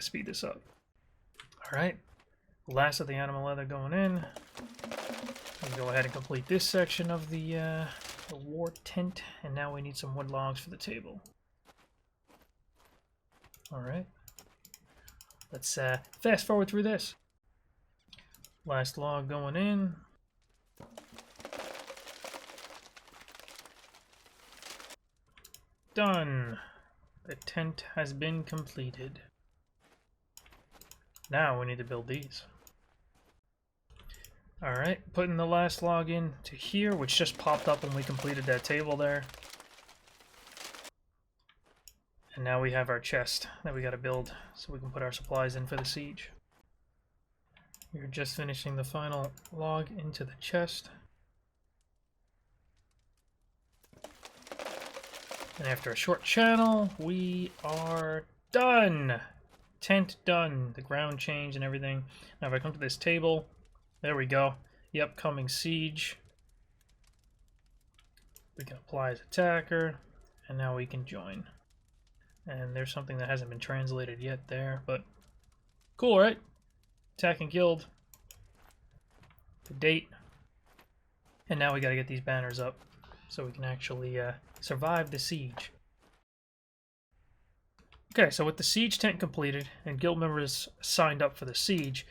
speed this up. All right, last of the animal leather going in. We'll go ahead and complete this section of the war tent, and now we need some wood logs for the table. All right, let's fast forward through this. Last log going in. Done. The tent has been completed. Now we need to build these. Alright, putting the last log in to here, which just popped up when we completed that table there. And now we have our chest that we gotta build so we can put our supplies in for the siege. We're just finishing the final log into the chest. And after a short channel, we are done! Tent done. The ground changed and everything. Now if I come to this table, there we go. The upcoming siege. We can apply as attacker, and now we can join. And there's something that hasn't been translated yet there, but cool, right? Attacking guild. The date. And now we gotta get these banners up so we can actually survive the siege. Okay, so with the siege tent completed and guild members signed up for the siege,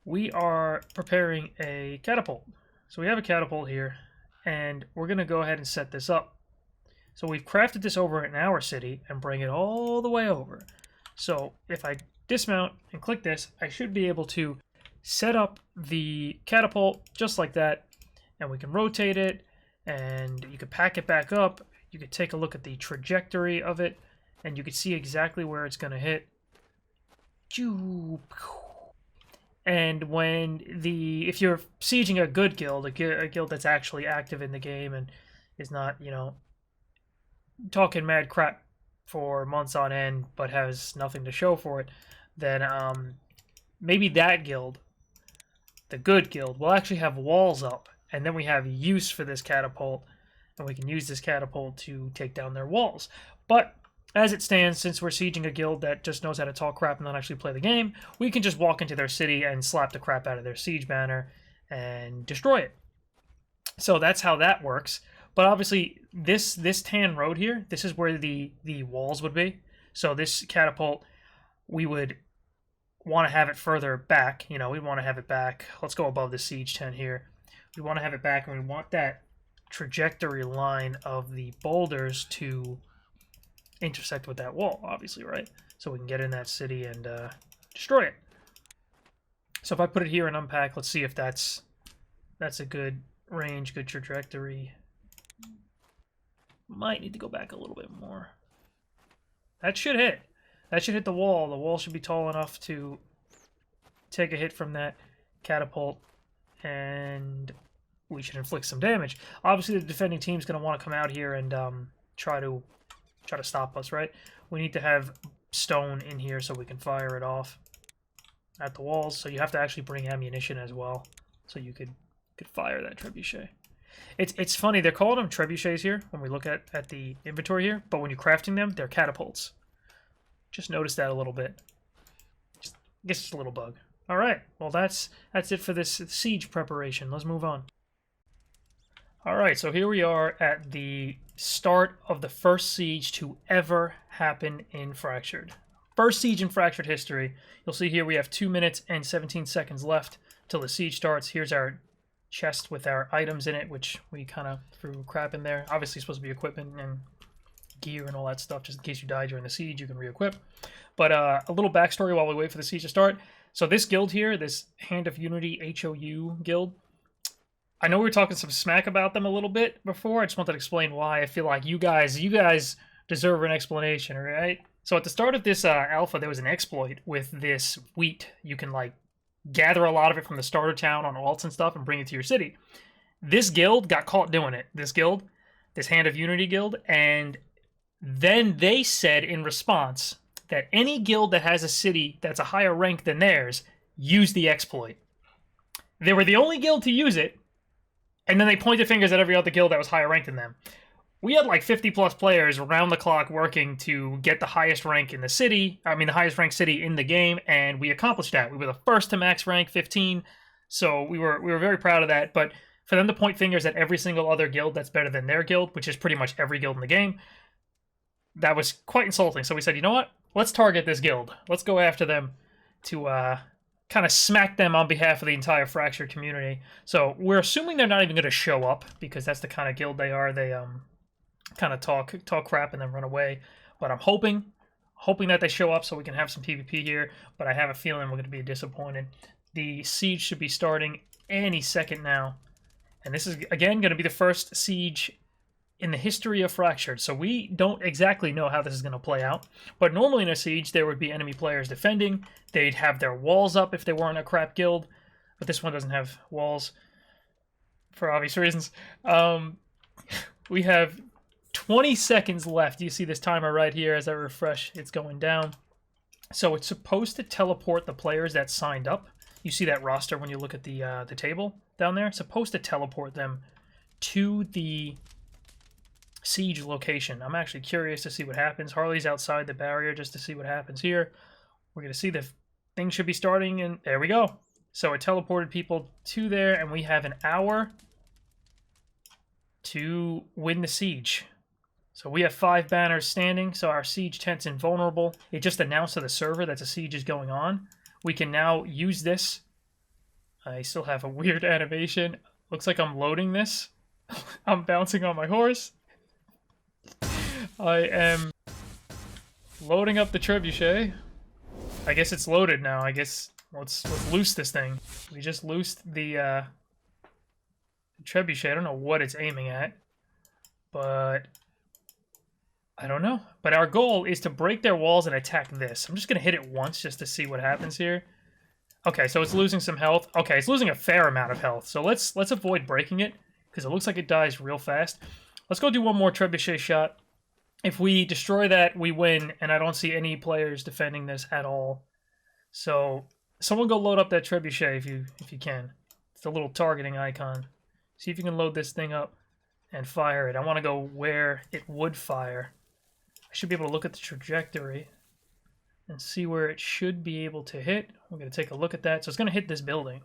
we are preparing a catapult. So we have a catapult here, and we're going to go ahead and set this up. So we've crafted this over in our city and bring it all the way over. So if I dismount and click this, I should be able to set up the catapult just like that, and we can rotate it, and you can pack it back up. You could take a look at the trajectory of it, and you can see exactly where it's going to hit. And if you're sieging a good guild, a guild that's actually active in the game and is not, you know, talking mad crap for months on end but has nothing to show for it, then maybe that guild, the good guild, will actually have walls up, and then we have use for this catapult, and we can use this catapult to take down their walls. But as it stands, since we're sieging a guild that just knows how to talk crap and not actually play the game, we can just walk into their city and slap the crap out of their siege banner and destroy it. So that's how that works. But obviously, this tan road here, this is where the walls would be. So this catapult, we would want to have it further back. You know, we want to have it back. Let's go above the siege tent here. We want to have it back, and we want that trajectory line of the boulders to intersect with that wall, obviously, right? So we can get in that city and destroy it. So if I put it here and unpack, let's see if that's a good range, good trajectory. Might need to go back a little bit more. That should hit. That should hit the wall. The wall should be tall enough to take a hit from that catapult, and we should inflict some damage. Obviously, the defending team's going to want to come out here and try to stop us, right? We need to have stone in here so we can fire it off at the walls. So you have to actually bring ammunition as well, so you could fire that trebuchet. It's funny, they're calling them trebuchets here when we look at the inventory here, but when you're crafting them, they're catapults. Just notice that a little bit. I guess it's a little bug. All right, well that's it for this siege preparation. Let's move on. All right, so here we are at the start of the first siege to ever happen in Fractured. First siege in Fractured history. You'll see here we have 2 minutes and 17 seconds left till the siege starts. Here's our chest with our items in it, which we kind of threw crap in there. Obviously supposed to be equipment and gear and all that stuff, just in case you die during the siege, you can re-equip. But a little backstory while we wait for the siege to start. So this guild here, this Hand of Unity HOU guild, I know we were talking some smack about them a little bit before. I just wanted to explain why. I feel like you guys deserve an explanation, right? So at the start of this alpha, there was an exploit with this wheat. You can like gather a lot of it from the starter town on alts and stuff and bring it to your city. This guild got caught doing it. This guild, this Hand of Unity guild, and then they said in response that any guild that has a city that's a higher rank than theirs use the exploit. They were the only guild to use it, And then they pointed fingers at every other guild that was higher ranked than them. We had like 50 plus players around the clock working to get the highest rank in the city. I mean, the highest ranked city in the game, and we accomplished that. We were the first to max rank 15, so we were very proud of that. But for them to point fingers at every single other guild that's better than their guild, which is pretty much every guild in the game, that was quite insulting. So we said, you know what? Let's target this guild. Let's go after them to kind of smack them on behalf of the entire Fractured community. So we're assuming they're not even going to show up, because that's the kind of guild they are. They kind of talk crap and then run away. But I'm hoping that they show up so we can have some PvP here. But I have a feeling we're going to be disappointed. The siege should be starting any second now. And this is, again, going to be the first siege in the history of Fractured. So we don't exactly know how this is going to play out. But normally in a siege, there would be enemy players defending. They'd have their walls up if they weren't a crap guild. But this one doesn't have walls for obvious reasons. We have 20 seconds left. You see this timer right here. As I refresh, it's going down. So it's supposed to teleport the players that signed up. You see that roster when you look at the table down there. It's supposed to teleport them to the siege location. I'm actually curious to see what happens. Harley's outside the barrier just to see what happens here. We're going to see the thing should be starting, and there we go. So it teleported people to there, and we have an hour to win the siege. So we have 5 banners standing, so our siege tent's invulnerable. It just announced to the server that the siege is going on. We can now use this. I still have a weird animation. Looks like I'm loading this. I'm bouncing on my horse. I am loading up the trebuchet. I guess it's loaded now. I guess let's loose this thing. We just loosed the trebuchet. I don't know what it's aiming at, but I don't know. But our goal is to break their walls and attack this. I'm just gonna hit it once just to see what happens here. Okay, so it's losing some health. Okay, it's losing a fair amount of health. So let's avoid breaking it, because it looks like it dies real fast. Let's go do one more trebuchet shot. If we destroy that, we win, and I don't see any players defending this at all. So someone go load up that trebuchet if you can. It's a little targeting icon. See if you can load this thing up and fire it. I want to go where it would fire. I should be able to look at the trajectory and see where it should be able to hit. We're going to take a look at that. So it's going to hit this building.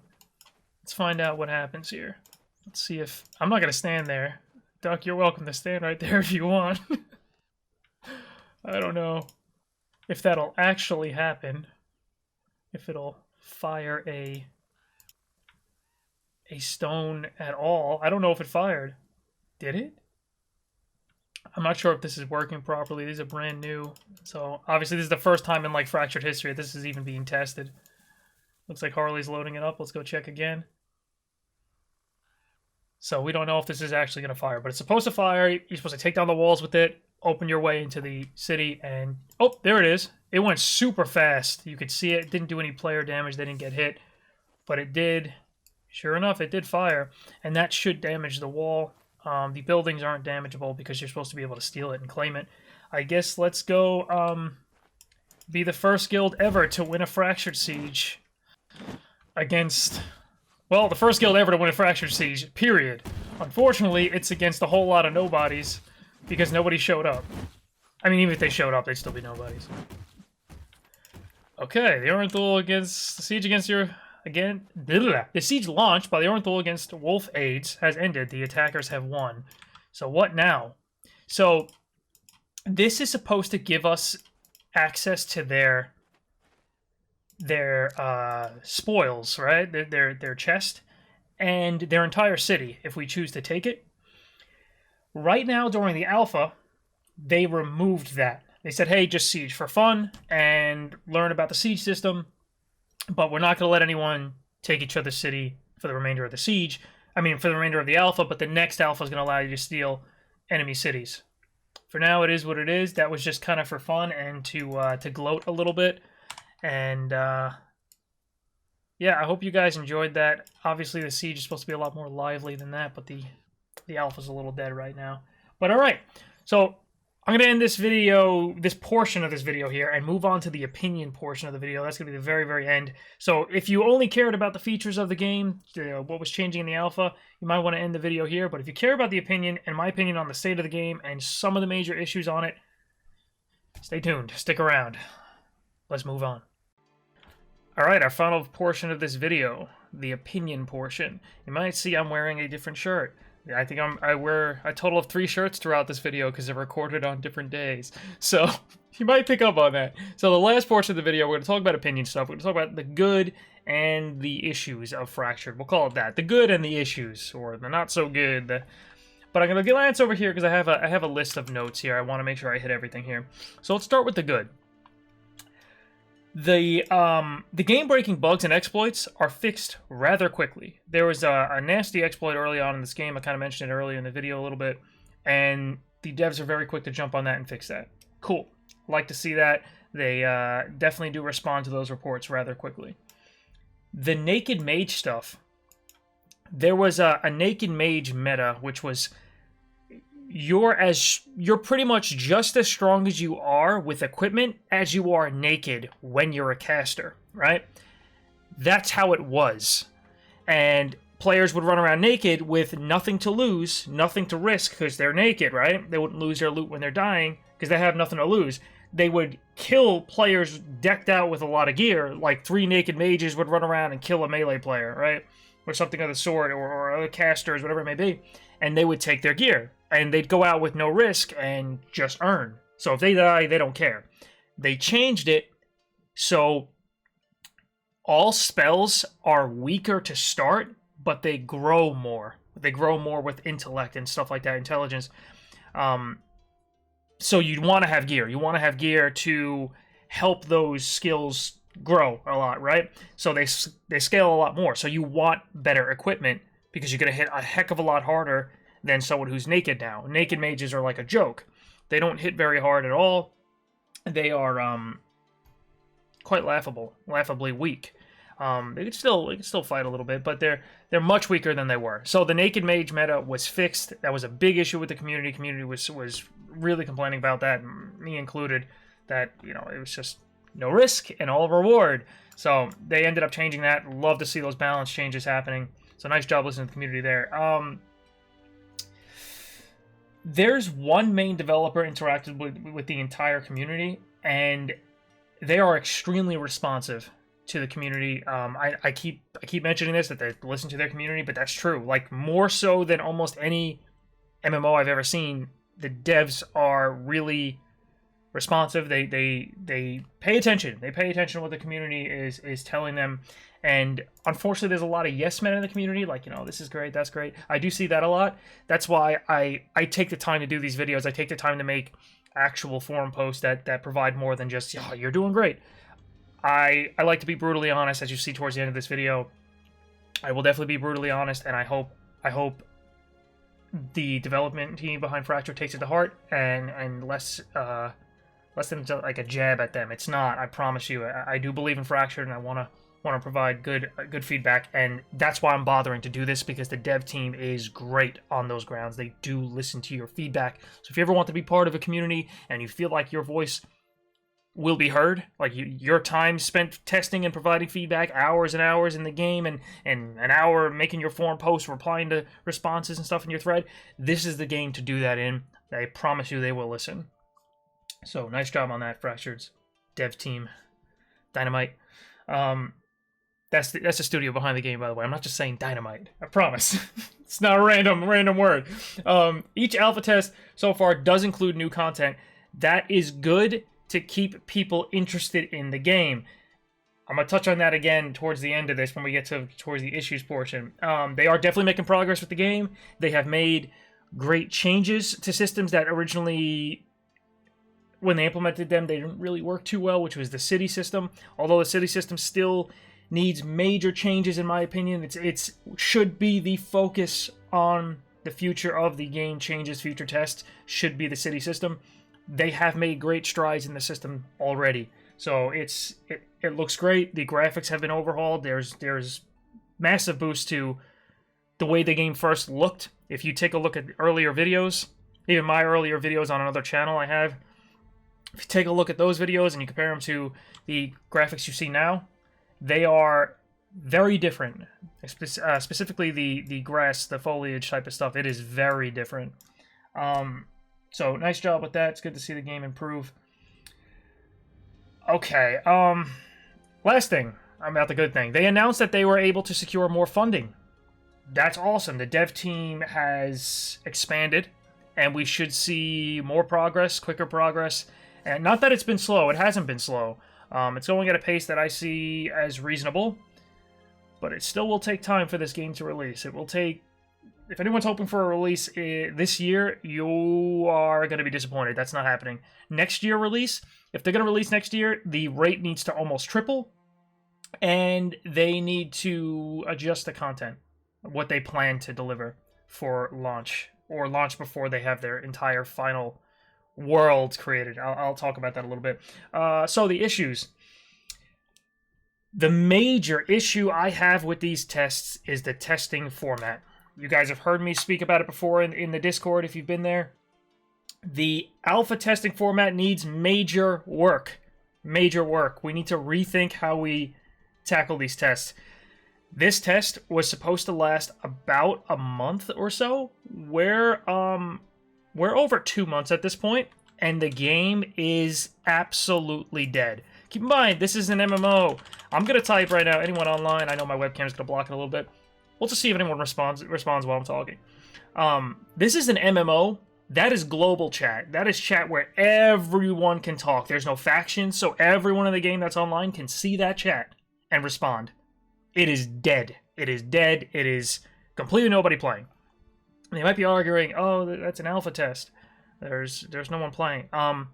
Let's find out what happens here. Let's see if... I'm not going to stand there. Duck, you're welcome to stand right there if you want. I don't know if that'll actually happen. If it'll fire a stone at all. I don't know if it fired. Did it? I'm not sure if this is working properly. These are brand new. So obviously this is the first time in like Fractured history that this is even being tested. Looks like Harley's loading it up. Let's go check again. So we don't know if this is actually going to fire, but it's supposed to fire. You're supposed to take down the walls with it, open your way into the city, and... oh, there it is. It went super fast. You could see it. It didn't do any player damage. They didn't get hit, but it did. Sure enough, it did fire, and that should damage the wall. The buildings aren't damageable because you're supposed to be able to steal it and claim it. I guess let's go be the first guild ever to win a Fractured Siege against... well, the first guild ever to win a Fractured Siege, period. Unfortunately, it's against a whole lot of nobodies because nobody showed up. I mean, even if they showed up, they'd still be nobodies. Okay, the Orenthal against... the siege against your... again... the siege launched by the Orenthal against Wolf Aids has ended. The attackers have won. So what now? So this is supposed to give us access to their spoils, right? Their chest and their entire city if we choose to take it. Right now, during the alpha, they removed that. They said, hey, just siege for fun and learn about the siege system, but we're not going to let anyone take each other's city for the remainder of the siege. I mean, for the remainder of the alpha, but the next alpha is going to allow you to steal enemy cities. For now, it is what it is. That was just kind of for fun and to gloat a little bit. And yeah, I hope you guys enjoyed that. Obviously, the siege is supposed to be a lot more lively than that, but the alpha's a little dead right now. But all right, so I'm going to end this video, this portion of this video here, and move on to the opinion portion of the video. That's going to be the very, very end. So if you only cared about the features of the game, what was changing in the alpha, you might want to end the video here. But if you care about the opinion, and my opinion on the state of the game and some of the major issues on it, stay tuned. Stick around. Let's move on. All right, our final portion of this video, the opinion portion. You might see I'm wearing a different shirt. I think I wear a total of 3 shirts throughout this video because they're recorded on different days. So you might pick up on that. So the last portion of the video, we're going to talk about opinion stuff. We're going to talk about the good and the issues of Fractured. We'll call it that. The good and the issues, or the not so good. But I'm going to glance over here because I have a list of notes here. I want to make sure I hit everything here. So let's start with the good. The game-breaking bugs and exploits are fixed rather quickly. There was a nasty exploit early on in this game. I kind of mentioned it earlier in the video a little bit. And the devs are very quick to jump on that and fix that. Cool. Like to see that. They definitely do respond to those reports rather quickly. The Naked Mage stuff. There was a Naked Mage meta, which was... You're pretty much just as strong as you are with equipment as you are naked when you're a caster, right? That's how it was. And players would run around naked with nothing to lose, nothing to risk because they're naked, right? They wouldn't lose their loot when they're dying because they have nothing to lose. They would kill players decked out with a lot of gear, like 3 naked mages would run around and kill a melee player, right? Or something of the sort, or other casters, whatever it may be, and they would take their gear. And they'd go out with no risk and just earn. So if they die, they don't care. They changed it so all spells are weaker to start, but they grow more. They grow more with intellect and stuff like that, intelligence. So you'd want to have gear. You want to have gear to help those skills grow a lot, right? So they scale a lot more. So you want better equipment because you're going to hit a heck of a lot harder than someone who's naked now. Naked mages are like a joke. They don't hit very hard at all. They are quite laughably weak. They could still fight a little bit, but they're much weaker than they were. So the Naked Mage meta was fixed. That was a big issue with the community. Community was really complaining about that, me included. That it was just no risk and all reward. So they ended up changing that. Love to see those balance changes happening. So nice job listening to the community there. There's one main developer interacted with the entire community, and they are extremely responsive to the community. I keep mentioning this, that they listen to their community, but that's true. Like, more so than almost any MMO I've ever seen, the devs are really responsive. They pay attention. They pay attention to what the community is telling them. And unfortunately, there's a lot of yes men in the community, like, this is great, that's great. I do see that a lot. That's why I take the time to do these videos. I take the time to make actual forum posts that provide more than just, oh, you're doing great. I like to be brutally honest, as you see towards the end of this video. I will definitely be brutally honest, and I hope the development team behind Fracture takes it to heart and less than like a jab at them. It's not, I promise you. I do believe in Fractured, and I want to provide good feedback, and that's why I'm bothering to do this, because the dev team is great on those grounds. They do listen to your feedback. So if you ever want to be part of a community and you feel like your voice will be heard, like your time spent testing and providing feedback, hours and hours in the game, and an hour making your forum posts, replying to responses and stuff in your thread, this is the game to do that in. I promise you they will listen. So nice job on that, Fractured's dev team. Dynamite. That's the studio behind the game, by the way. I'm not just saying dynamite. I promise. It's not a random word. Each alpha test so far does include new content. That is good to keep people interested in the game. I'm going to touch on that again towards the end of this when we get towards the issues portion. They are definitely making progress with the game. They have made great changes to systems that originally, when they implemented them, they didn't really work too well, which was the city system. Although the city system still needs major changes, in my opinion. It should be the focus on the future of the game. Changes, future tests should be the city system. They have made great strides in the system already, so it looks great. The graphics have been overhauled. There's massive boost to the way the game first looked. If you take a look at earlier videos, even my earlier videos on another channel I have. If you take a look at those videos and you compare them to the graphics you see now, they are very different. Specifically the grass, the foliage type of stuff, it is very different. So nice job with that. It's good to see the game improve. Okay, last thing about the good thing. They announced that they were able to secure more funding. That's awesome. The dev team has expanded, and we should see more progress, quicker progress. And not that it's been slow. It hasn't been slow. It's going at a pace that I see as reasonable, but it still will take time for this game to release. It will take... If anyone's hoping for a release this year, you are going to be disappointed. That's not happening. Next year release, if they're going to release next year, the rate needs to almost triple, and they need to adjust the content, what they plan to deliver for launch, or launch before they have their entire final world created. I'll talk about that a little bit. So the issues. The major issue I have with these tests is the testing format. You guys have heard me speak about it before in the Discord if you've been there. The alpha testing format needs major work. Major work. We need to rethink how we tackle these tests. This test was supposed to last about a month or so. We're over 2 months at this point, and the game is absolutely dead. Keep in mind, this is an MMO. I'm going to type right now, anyone online. I know my webcam is going to block it a little bit. We'll just see if anyone responds while I'm talking. This is an MMO. That is global chat. That is chat where everyone can talk. There's no factions, so everyone in the game that's online can see that chat and respond. It is dead. It is dead. It is completely nobody playing. And they might be arguing, oh, that's an alpha test. There's no one playing. I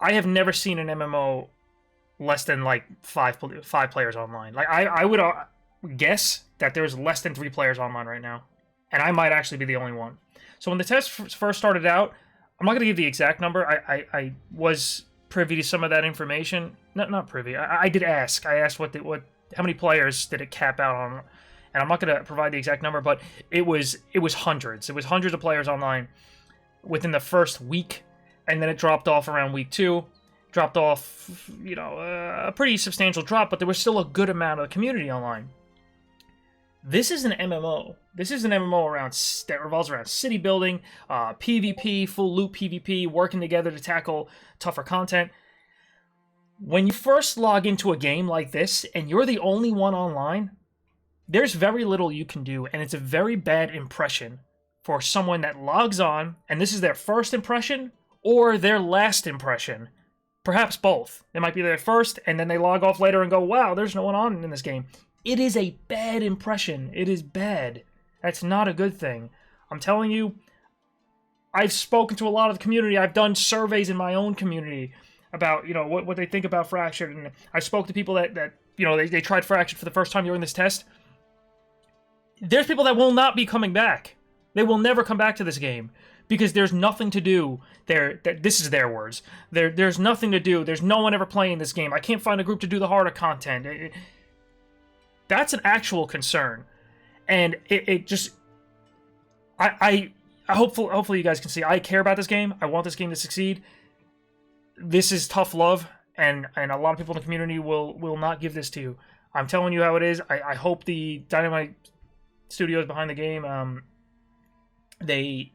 have never seen an MMO less than like five players online. Like I would guess that there's less than 3 players online right now, and I might actually be the only one. So when the test first started out, I'm not going to give the exact number. I was privy to some of that information. Not privy. I did ask. I asked how many players did it cap out on, and I'm not going to provide the exact number, but it was hundreds. It was hundreds of players online within the first week, and then it dropped off around week 2. Dropped off, a pretty substantial drop, but there was still a good amount of the community online. This is an MMO. This is an MMO that revolves around city building, PvP, full loot PvP, working together to tackle tougher content. When you first log into a game like this, and you're the only one online, there's very little you can do, and it's a very bad impression for someone that logs on, and this is their first impression, or their last impression. Perhaps both. It might be their first, and then they log off later and go, wow, there's no one on in this game. It is a bad impression. It is bad. That's not a good thing. I'm telling you, I've spoken to a lot of the community. I've done surveys in my own community about, what they think about Fractured. And I spoke to people that they tried Fractured for the first time during this test. There's people that will not be coming back. They will never come back to this game because there's nothing to do there. This is their words. There's nothing to do. There's no one ever playing this game. I can't find a group to do the harder content. That's an actual concern, and it just hopefully you guys can see I care about this game. I want this game to succeed. This is tough love, and a lot of people in the community will not give this to you. I'm telling you how it is. I hope the Dynamite Studios behind the game they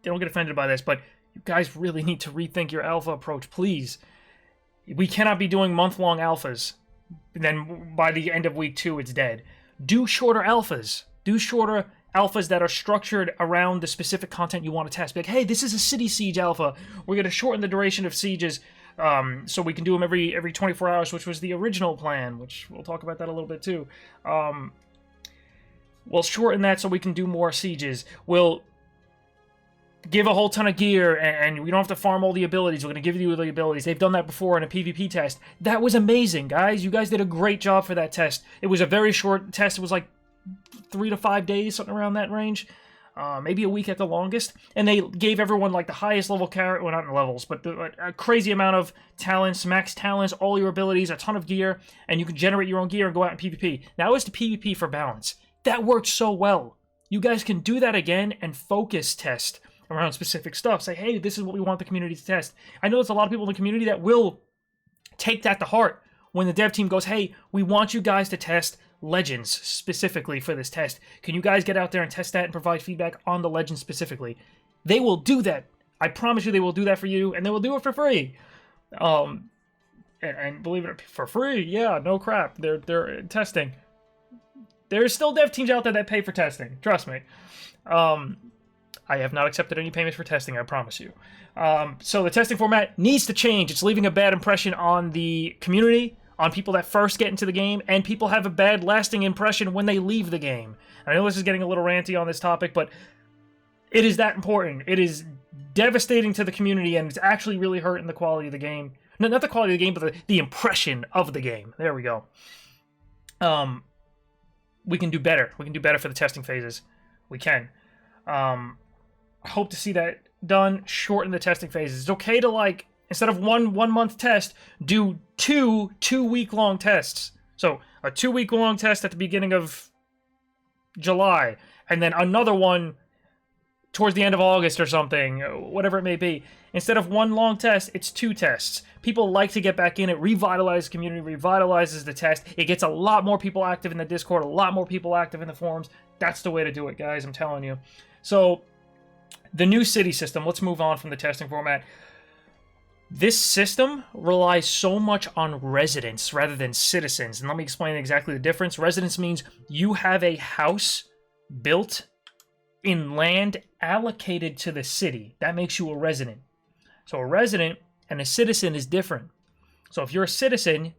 don't get offended by this, but you guys really need to rethink your alpha approach, please. We cannot be doing month-long alphas. Then by the end of week 2, it's dead. Do shorter alphas. Do shorter alphas that are structured around the specific content you want to test. Be like, hey, this is a city siege alpha. We're going to shorten the duration of sieges so we can do them every 24 hours, which was the original plan, which we'll talk about that a little bit too. We'll shorten that so we can do more sieges. We'll give a whole ton of gear, and we don't have to farm all the abilities. We're going to give you the abilities. They've done that before in a PvP test. That was amazing, guys. You guys did a great job for that test. It was a very short test. It was like 3 to 5 days, something around that range. Maybe a week at the longest. And they gave everyone like the highest level character, well, not in levels, but a crazy amount of talents, max talents, all your abilities, a ton of gear, and you can generate your own gear and go out in PvP. That was the PvP for balance. That worked so well. You guys can do that again and focus test around specific stuff. Say, hey, this is what we want the community to test. I know there's a lot of people in the community that will take that to heart when the dev team goes, hey, we want you guys to test Legends specifically for this test. Can you guys get out there and test that and provide feedback on the Legends specifically? They will do that. I promise you they will do that for you, and they will do it for free. And believe it, for free, yeah, no crap. They're testing. There's still dev teams out there that pay for testing. Trust me. I have not accepted any payments for testing, I promise you. So the testing format needs to change. It's leaving a bad impression on the community, on people that first get into the game, and people have a bad lasting impression when they leave the game. I know this is getting a little ranty on this topic, but it is that important. It is devastating to the community, and it's actually really hurting the quality of the game. No, not the quality of the game, but the impression of the game. There we go. We can do better. We can do better for the testing phases. We can. Hope to see that done. Shorten the testing phases. It's okay to, like, instead of one month test, do two 2-week-long tests. So a 2-week-long test at the beginning of July, and then another one towards the end of August or something, whatever it may be. Instead of one long test, it's 2 tests. People like to get back in. It revitalizes the community, revitalizes the test. It gets a lot more people active in the Discord, a lot more people active in the forums. That's the way to do it, guys, I'm telling you. So, the new city system, let's move on from the testing format. This system relies so much on residents rather than citizens. And let me explain exactly the difference. Residents means you have a house built in land allocated to the city. That makes you a resident. So a resident and a citizen is different. So if you're a citizen,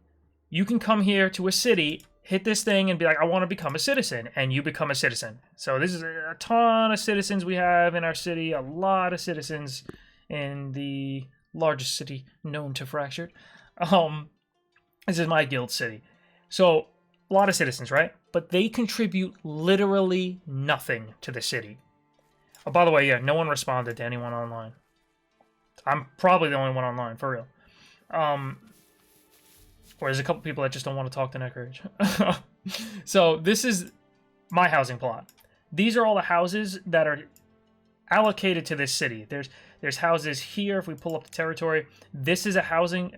you can come here to a city, hit this thing, and be like, I want to become a citizen, and you become a citizen. So this is a ton of citizens we have in our city, a lot of citizens in the largest city known to Fractured. This is my guild city. So a lot of citizens, right? But they contribute literally nothing to the city. Oh, by the way, yeah, no one responded to anyone online. I'm probably the only one online, for real. Or there's a couple people that just don't want to talk to Nekrage. So this is my housing plot. These are all the houses that are allocated to this city. There's houses here. If we pull up the territory, this is a housing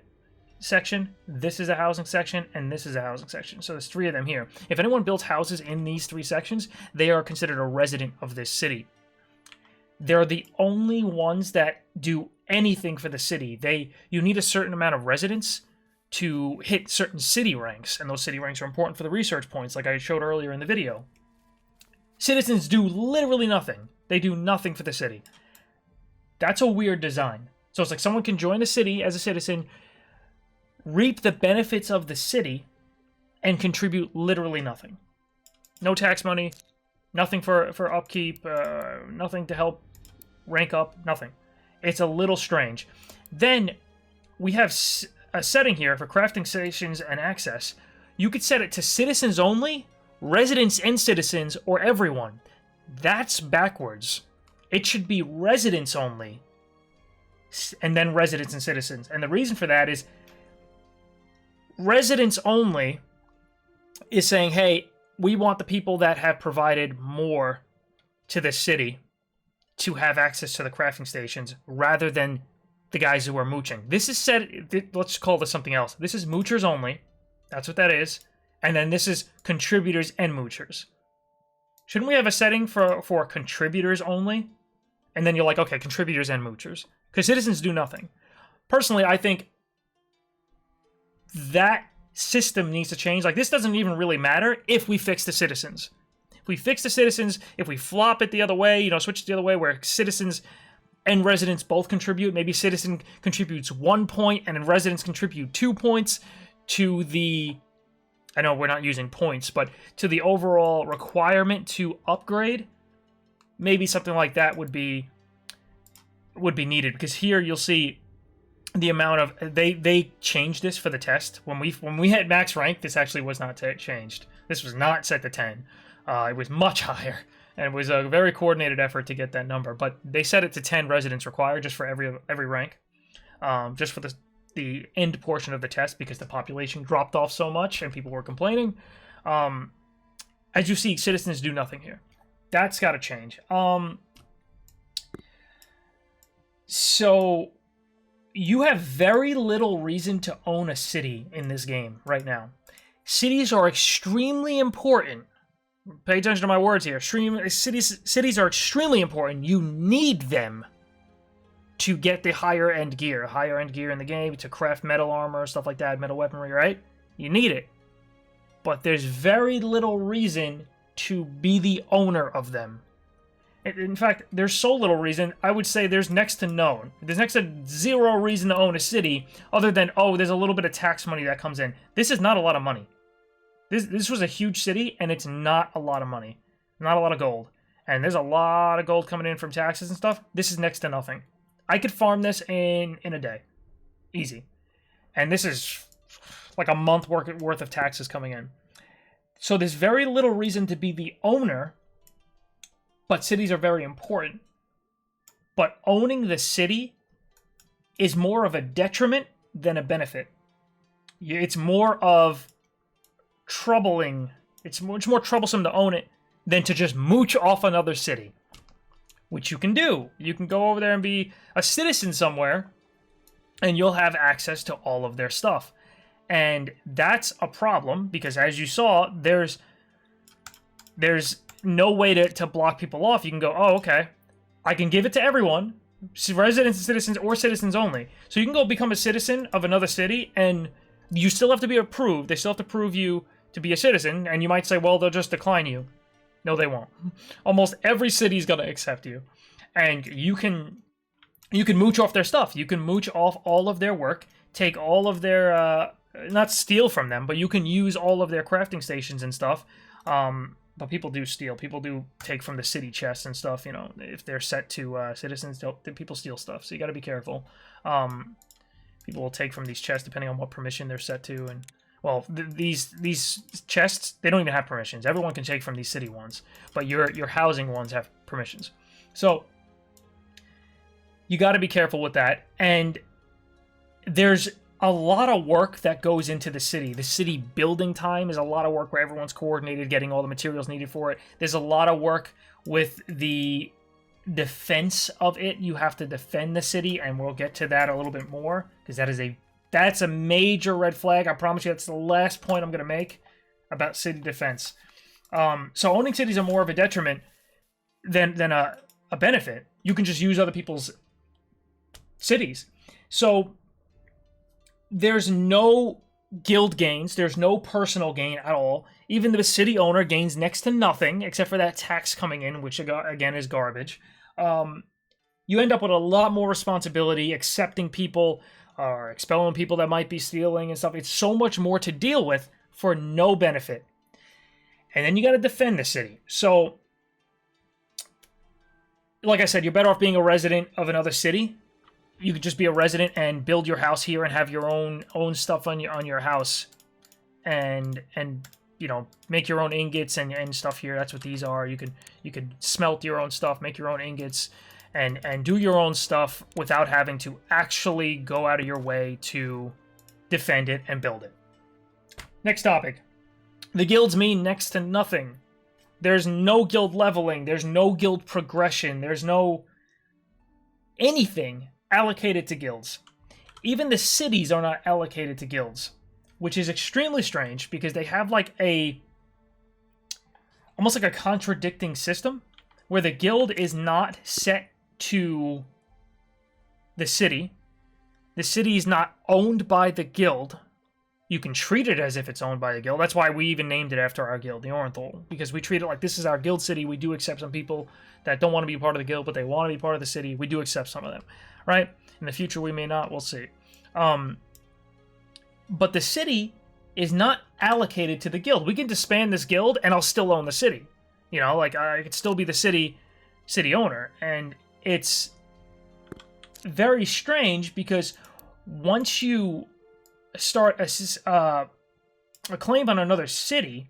section, this is a housing section, and this is a housing section. So there's 3 of them here. If anyone builds houses in these 3 sections, they are considered a resident of this city. They're the only ones that do anything for the city. You need a certain amount of residents to hit certain city ranks, and those city ranks are important for the research points, like I showed earlier in the video. Citizens do literally nothing. They do nothing for the city. That's a weird design. So it's like someone can join the city as a citizen, reap the benefits of the city, and contribute literally nothing. No tax money, nothing for upkeep, nothing to help rank up, nothing. It's a little strange. Then we have a setting here for crafting stations and access. You could set it to citizens only, residents and citizens, or everyone. That's backwards. It should be residents only, and then residents and citizens. And the reason for that is residents only is saying, hey, we want the people that have provided more to the city to have access to the crafting stations rather than the guys who are mooching. This is set, let's call this something else. This is moochers only. That's what that is. And then this is contributors and moochers. Shouldn't we have a setting for contributors only? And then you're like, okay, contributors and moochers. Because citizens do nothing. Personally, I think that system needs to change. Like, this doesn't even really matter if we fix the citizens. If we fix the citizens, if we flop it the other way, switch it the other way where citizens and residents both contribute, maybe citizen contributes 1 point and then residents contribute 2 points to the, I know we're not using points, but to the overall requirement to upgrade, maybe something like that would be needed. Because here you'll see the amount of, they changed this for the test. When we had max rank, this actually was not changed. This was not set to 10. It was much higher, and it was a very coordinated effort to get that number. But they set it to 10 residents required just for every rank, just for the end portion of the test, because the population dropped off so much and people were complaining. As you see, citizens do nothing here. That's got to change. So you have very little reason to own a city in this game right now. Cities are extremely important. Pay attention to my words here. Cities are extremely important. You need them to get the higher end gear in the game, to craft metal armor, stuff like that, metal weaponry, right? You need it. But there's very little reason to be the owner of them. In fact, there's so little reason, I would say there's next to none. There's next to zero reason to own a city, other than, oh, there's a little bit of tax money that comes in. This is not a lot of money. This was a huge city, and it's not a lot of money. Not a lot of gold. And there's a lot of gold coming in from taxes and stuff. This is next to nothing. I could farm this in a day. Easy. And this is like a month worth of taxes coming in. So there's very little reason to be the owner, but cities are very important. But owning the city is more of a detriment than a benefit. It's more of troubling. It's much more troublesome to own it than to just mooch off another city, which you can do. You can go over there and be a citizen somewhere, and you'll have access to all of their stuff. And that's a problem, because as you saw, there's no way to block people off. You can go, oh, okay, I can give it to everyone, residents and citizens, or citizens only. So you can go become a citizen of another city, and you still have to be approved. They still have to prove you to be a citizen, and you might say, well, they'll just decline you. No, they won't. Almost every city is going to accept you. And you can mooch off their stuff. You can mooch off all of their work, take all of their, not steal from them, but you can use all of their crafting stations and stuff. But people do steal. People do take from the city chests and stuff, you know, if they're set to citizens, people steal stuff. So you got to be careful. People will take from these chests depending on what permission they're set to. And, well, these chests, they don't even have permissions. Everyone can take from these city ones, but your housing ones have permissions. So you got to be careful with that. And there's a lot of work that goes into the city. The city building time is a lot of work where everyone's coordinated, getting all the materials needed for it. There's a lot of work with the defense of it. You have to defend the city, and we'll get to that a little bit more, because that's a major red flag. I promise you, that's the last point I'm going to make about city defense. So owning cities are more of a detriment than a benefit. You can just use other people's cities. So there's no guild gains. There's no personal gain at all. Even the city owner gains next to nothing, except for that tax coming in, which again is garbage. You end up with a lot more responsibility, accepting people or expelling people that might be stealing and stuff. It's so much more to deal with for no benefit. And then you got to defend the city. So, like I said, you're better off being a resident of another city. You could just be a resident and build your house here and have your own stuff on your house, and you know, make your own ingots and stuff here. That's what these are. You could smelt your own stuff, make your own ingots, and do your own stuff without having to actually go out of your way to defend it and build it. Next topic. The guilds mean next to nothing. There's no guild leveling. There's no guild progression. There's no anything allocated to guilds. Even the cities are not allocated to guilds, which is extremely strange, because they have like almost like a contradicting system where the guild is not set to the city. The city is not owned by the guild. You can treat it as if it's owned by the guild. That's why we even named it after our guild, the Orenthal, because we treat it like this is our guild city. We do accept some people that don't want to be part of the guild, but they want to be part of the city. We do accept some of them, right? In the future, we may not. We'll see. But the city is not allocated to the guild. We can disband this guild, and I'll still own the city. You know, like, I could still be the city owner. And it's very strange, because once you start a claim on another city,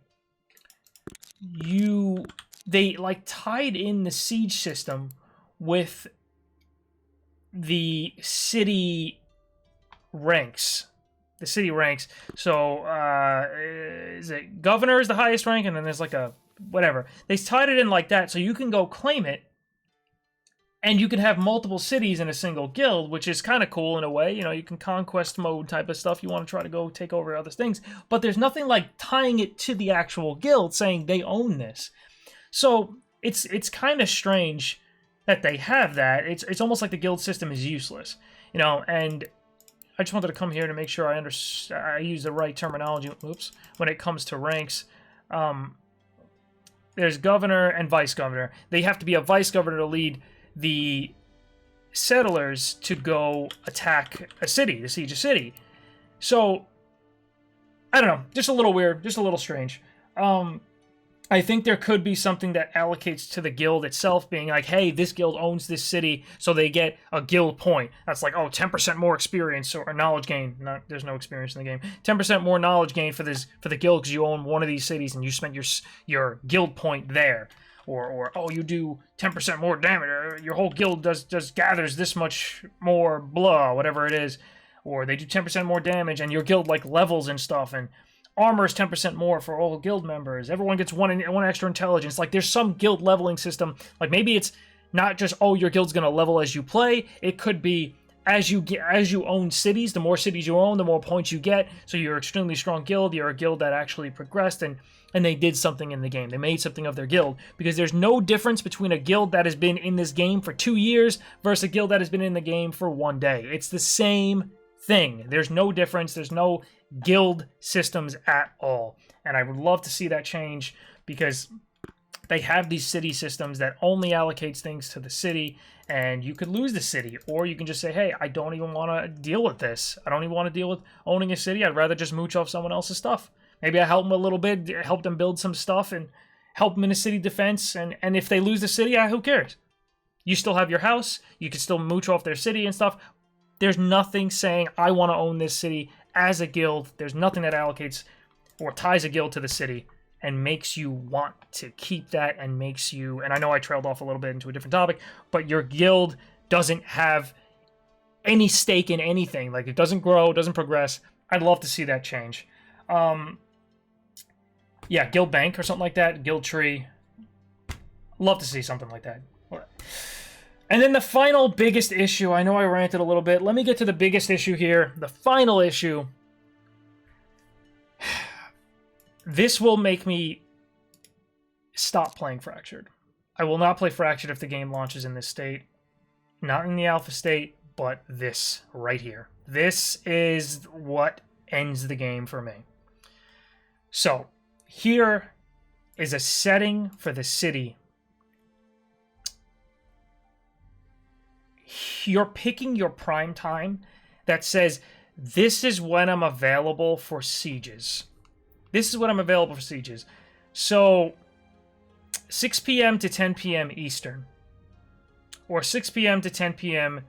they like tied in the siege system with the city ranks. The city ranks. So is it governor is the highest rank, and then there's like a whatever. They tied it in like that, so you can go claim it, And you can have multiple cities in a single guild, which is kind of cool in a way. You know, you can conquest mode type of stuff. You want to try to go take over other things. But there's nothing like tying it to the actual guild, saying they own this. So it's kind of strange that they have that. It's almost like the guild system is useless. You know, and I just wanted to come here to make sure I use the right terminology. Oops. When it comes to ranks. There's governor and vice governor. They have to be a vice governor to lead the settlers to go attack a city, to siege a city. So, I don't know. Just a little weird. Just a little strange. I think there could be something that allocates to the guild itself, being like, hey, this guild owns this city, so they get a guild point. That's like, oh, 10% more experience or knowledge gain. There's no experience in the game. 10% more knowledge gain for the guild because you own one of these cities and you spent your guild point there. Or oh, you do 10% more damage. Your whole guild just gathers this much more blah, whatever it is. Or they do 10% more damage and your guild like levels and stuff, and armor is 10% more for all guild members. Everyone gets one extra intelligence. Like, there's some guild leveling system. Like, maybe it's not just, oh, your guild's gonna level as you play. It could be as you own cities. The more cities you own, the more points you get. So you're an extremely strong guild. You're a guild that actually progressed and they did something in the game. They made something of their guild, because there's no difference between a guild that has been in this game for 2 years versus a guild that has been in the game for 1 day. It's the same thing. There's no difference. There's no guild systems at all. And I would love to see that change, because they have these city systems that only allocates things to the city, and you could lose the city, or you can just say, hey, I don't even want to deal with this. I don't even want to deal with owning a city. I'd rather just mooch off someone else's stuff. Maybe I help them a little bit, help them build some stuff, and help them in a city defense, and if they lose the city, who cares? You still have your house. You can still mooch off their city and stuff. There's nothing saying, I want to own this city as a guild. There's nothing that allocates or ties a guild to the city and makes you want to keep that, and makes you, and I know I trailed off a little bit into a different topic, but your guild doesn't have any stake in anything. Like, it doesn't grow, doesn't progress. I'd love to see that change. Yeah, guild bank or something like that, guild tree. Love to see something like that. And then the final biggest issue, I know I ranted a little bit. Let me get to the biggest issue here. The final issue. This will make me stop playing Fractured. I will not play Fractured if the game launches in this state. Not in the alpha state, but this right here. This is what ends the game for me. So, here is a setting for the city. You're picking your prime time that says, this is when I'm available for sieges. This is when I'm available for sieges. So, 6 p.m. to 10 p.m. Eastern. Or 6 p.m. to 10 p.m.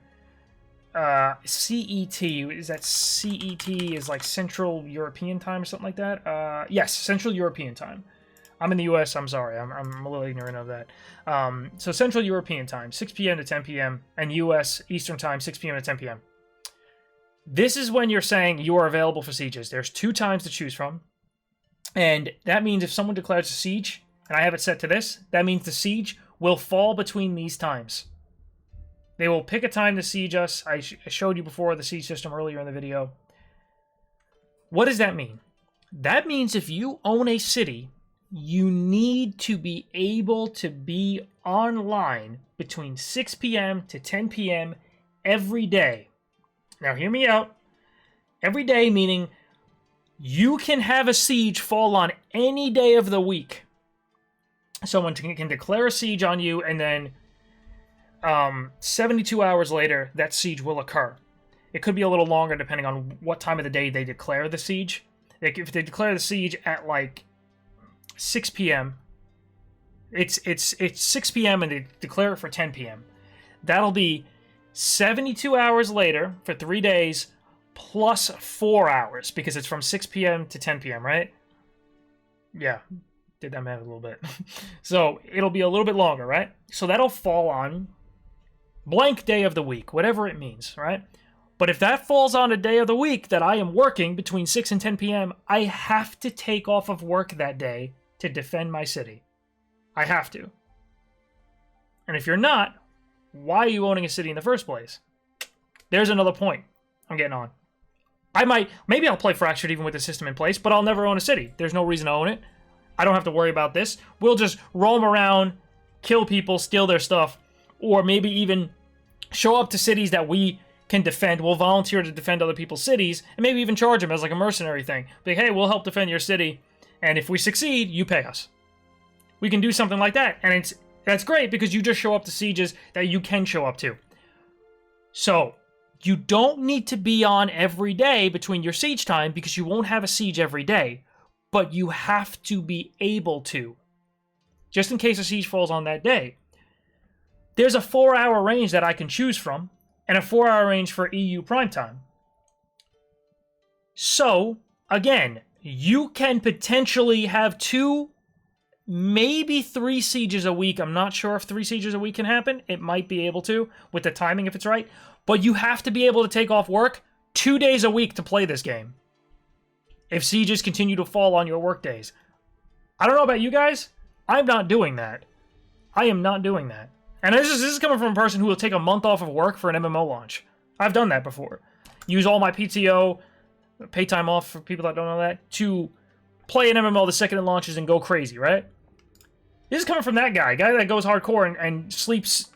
CET. Is that CET is like Central European time or something like that? Yes, Central European time. I'm in the US, I'm sorry. I'm a little ignorant of that. So Central European time, 6 p.m. to 10 p.m. and US Eastern time, 6 p.m. to 10 p.m. This is when you're saying you are available for sieges. There's 2 times to choose from. And that means if someone declares a siege, and I have it set to this, that means the siege will fall between these times. They will pick a time to siege us. I showed you before the siege system earlier in the video. What does that mean? That means if you own a city, you need to be able to be online between 6 p.m. to 10 p.m. every day. Now, hear me out. Every day meaning you can have a siege fall on any day of the week. Someone can declare a siege on you, and then 72 hours later, that siege will occur. It could be a little longer depending on what time of the day they declare the siege. Like, if they declare the siege at like 6 p.m., it's 6 p.m. and they declare it for 10 p.m. That'll be 72 hours later for 3 days plus 4 hours, because it's from 6 p.m. to 10 p.m., right? Yeah, did that math a little bit. So it'll be a little bit longer, right? So that'll fall on blank day of the week, whatever it means, right? But if that falls on a day of the week that I am working between 6 and 10 p.m., I have to take off of work that day to defend my city. I have to. And if you're not, why are you owning a city in the first place? There's another point I'm getting on. Maybe I'll play Fractured even with the system in place, but I'll never own a city. There's no reason to own it. I don't have to worry about this. We'll just roam around, kill people, steal their stuff, or maybe even show up to cities that we can defend. We'll volunteer to defend other people's cities, and maybe even charge them as like a mercenary thing. Be like, hey, we'll help defend your city, and if we succeed, you pay us. We can do something like that, and that's great because you just show up to sieges that you can show up to. So, you don't need to be on every day between your siege time because you won't have a siege every day, but you have to be able to, just in case a siege falls on that day. There's a 4-hour range that I can choose from, and a 4-hour range for EU prime time. So, again, you can potentially have 2, maybe 3 sieges a week. I'm not sure if 3 sieges a week can happen. It might be able to, with the timing if it's right. But you have to be able to take off work 2 days a week to play this game, if sieges continue to fall on your work days. I don't know about you guys. I'm not doing that. I am not doing that. And this is coming from a person who will take a month off of work for an MMO launch. I've done that before. Use all my PTO, pay time off for people that don't know that, to play an MMO the second it launches and go crazy, right? This is coming from that guy that goes hardcore and sleeps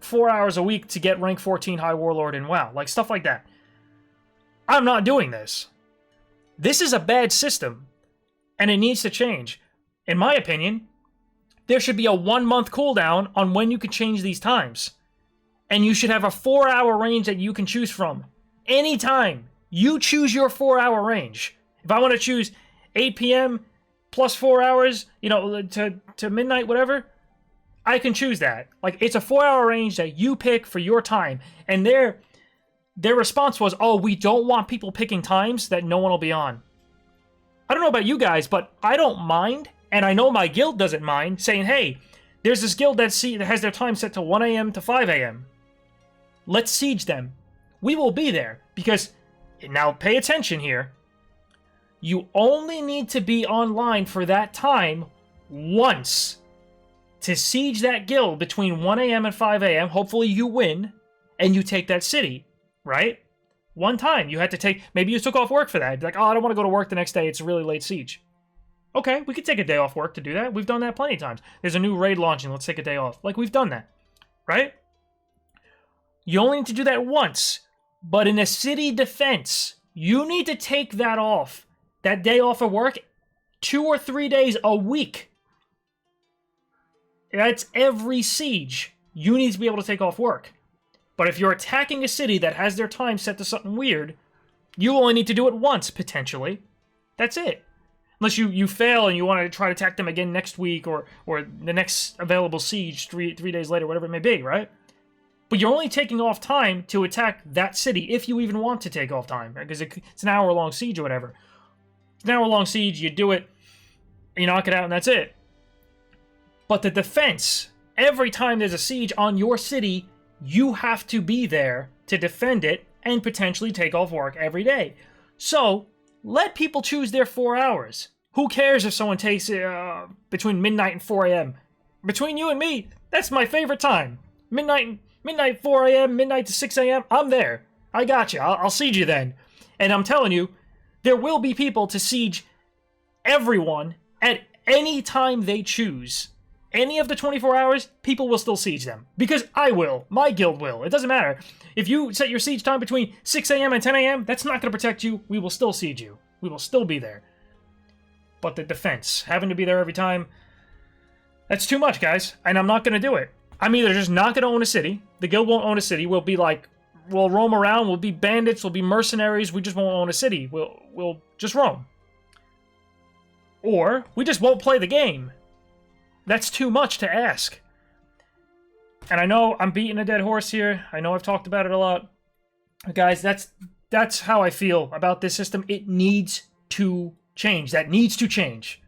4 hours a week to get rank 14 High Warlord in WoW. Like, stuff like that. I'm not doing this. This is a bad system, and it needs to change. In my opinion, there should be a 1-month cooldown on when you can change these times. And you should have a 4-hour range that you can choose from. Anytime. You choose your 4-hour range. If I want to choose 8 p.m. plus 4 hours, to midnight, whatever, I can choose that. Like, it's a 4-hour range that you pick for your time. And their response was, oh, we don't want people picking times that no one will be on. I don't know about you guys, but I don't mind. And I know my guild doesn't mind saying, hey, there's this guild that has their time set to 1 a.m. to 5 a.m. Let's siege them. We will be there. Because, now pay attention here, you only need to be online for that time once to siege that guild between 1 a.m. and 5 a.m. Hopefully you win, and you take that city, right? One time. You had to take, maybe you took off work for that. Like, oh, I don't want to go to work the next day. It's a really late siege. Okay, we could take a day off work to do that. We've done that plenty of times. There's a new raid launching. Let's take a day off. Like, we've done that, right? You only need to do that once. But in a city defense, you need to take that off. That day off of work, 2 or 3 days a week. That's every siege. You need to be able to take off work. But if you're attacking a city that has their time set to something weird, you only need to do it once, potentially. That's it. Unless you fail and you want to try to attack them again next week or the next available siege 3 days later, whatever it may be, right? But you're only taking off time to attack that city, if you even want to take off time, because it's an hour-long siege or whatever. It's an hour-long siege, you do it, you knock it out, and that's it. But the defense, every time there's a siege on your city, you have to be there to defend it and potentially take off work every day. So, let people choose their 4 hours. Who cares if someone takes between midnight and 4 a.m.? Between you and me, that's my favorite time. Midnight, 4 a.m., midnight to 6 a.m., I'm there. I got you. I'll siege you then. And I'm telling you, there will be people to siege everyone at any time they choose. Any of the 24 hours, people will still siege them. Because I will. My guild will. It doesn't matter. If you set your siege time between 6 a.m. and 10 a.m., that's not going to protect you. We will still siege you. We will still be there. But the defense, having to be there every time, that's too much, guys. And I'm not going to do it. I'm either just not going to own a city. The guild won't own a city. We'll be like, we'll roam around. We'll be bandits. We'll be mercenaries. We just won't own a city. We'll just roam. Or we just won't play the game. That's too much to ask. And I know I'm beating a dead horse here. I know I've talked about it a lot. Guys, that's how I feel about this system. It needs to change. That needs to change.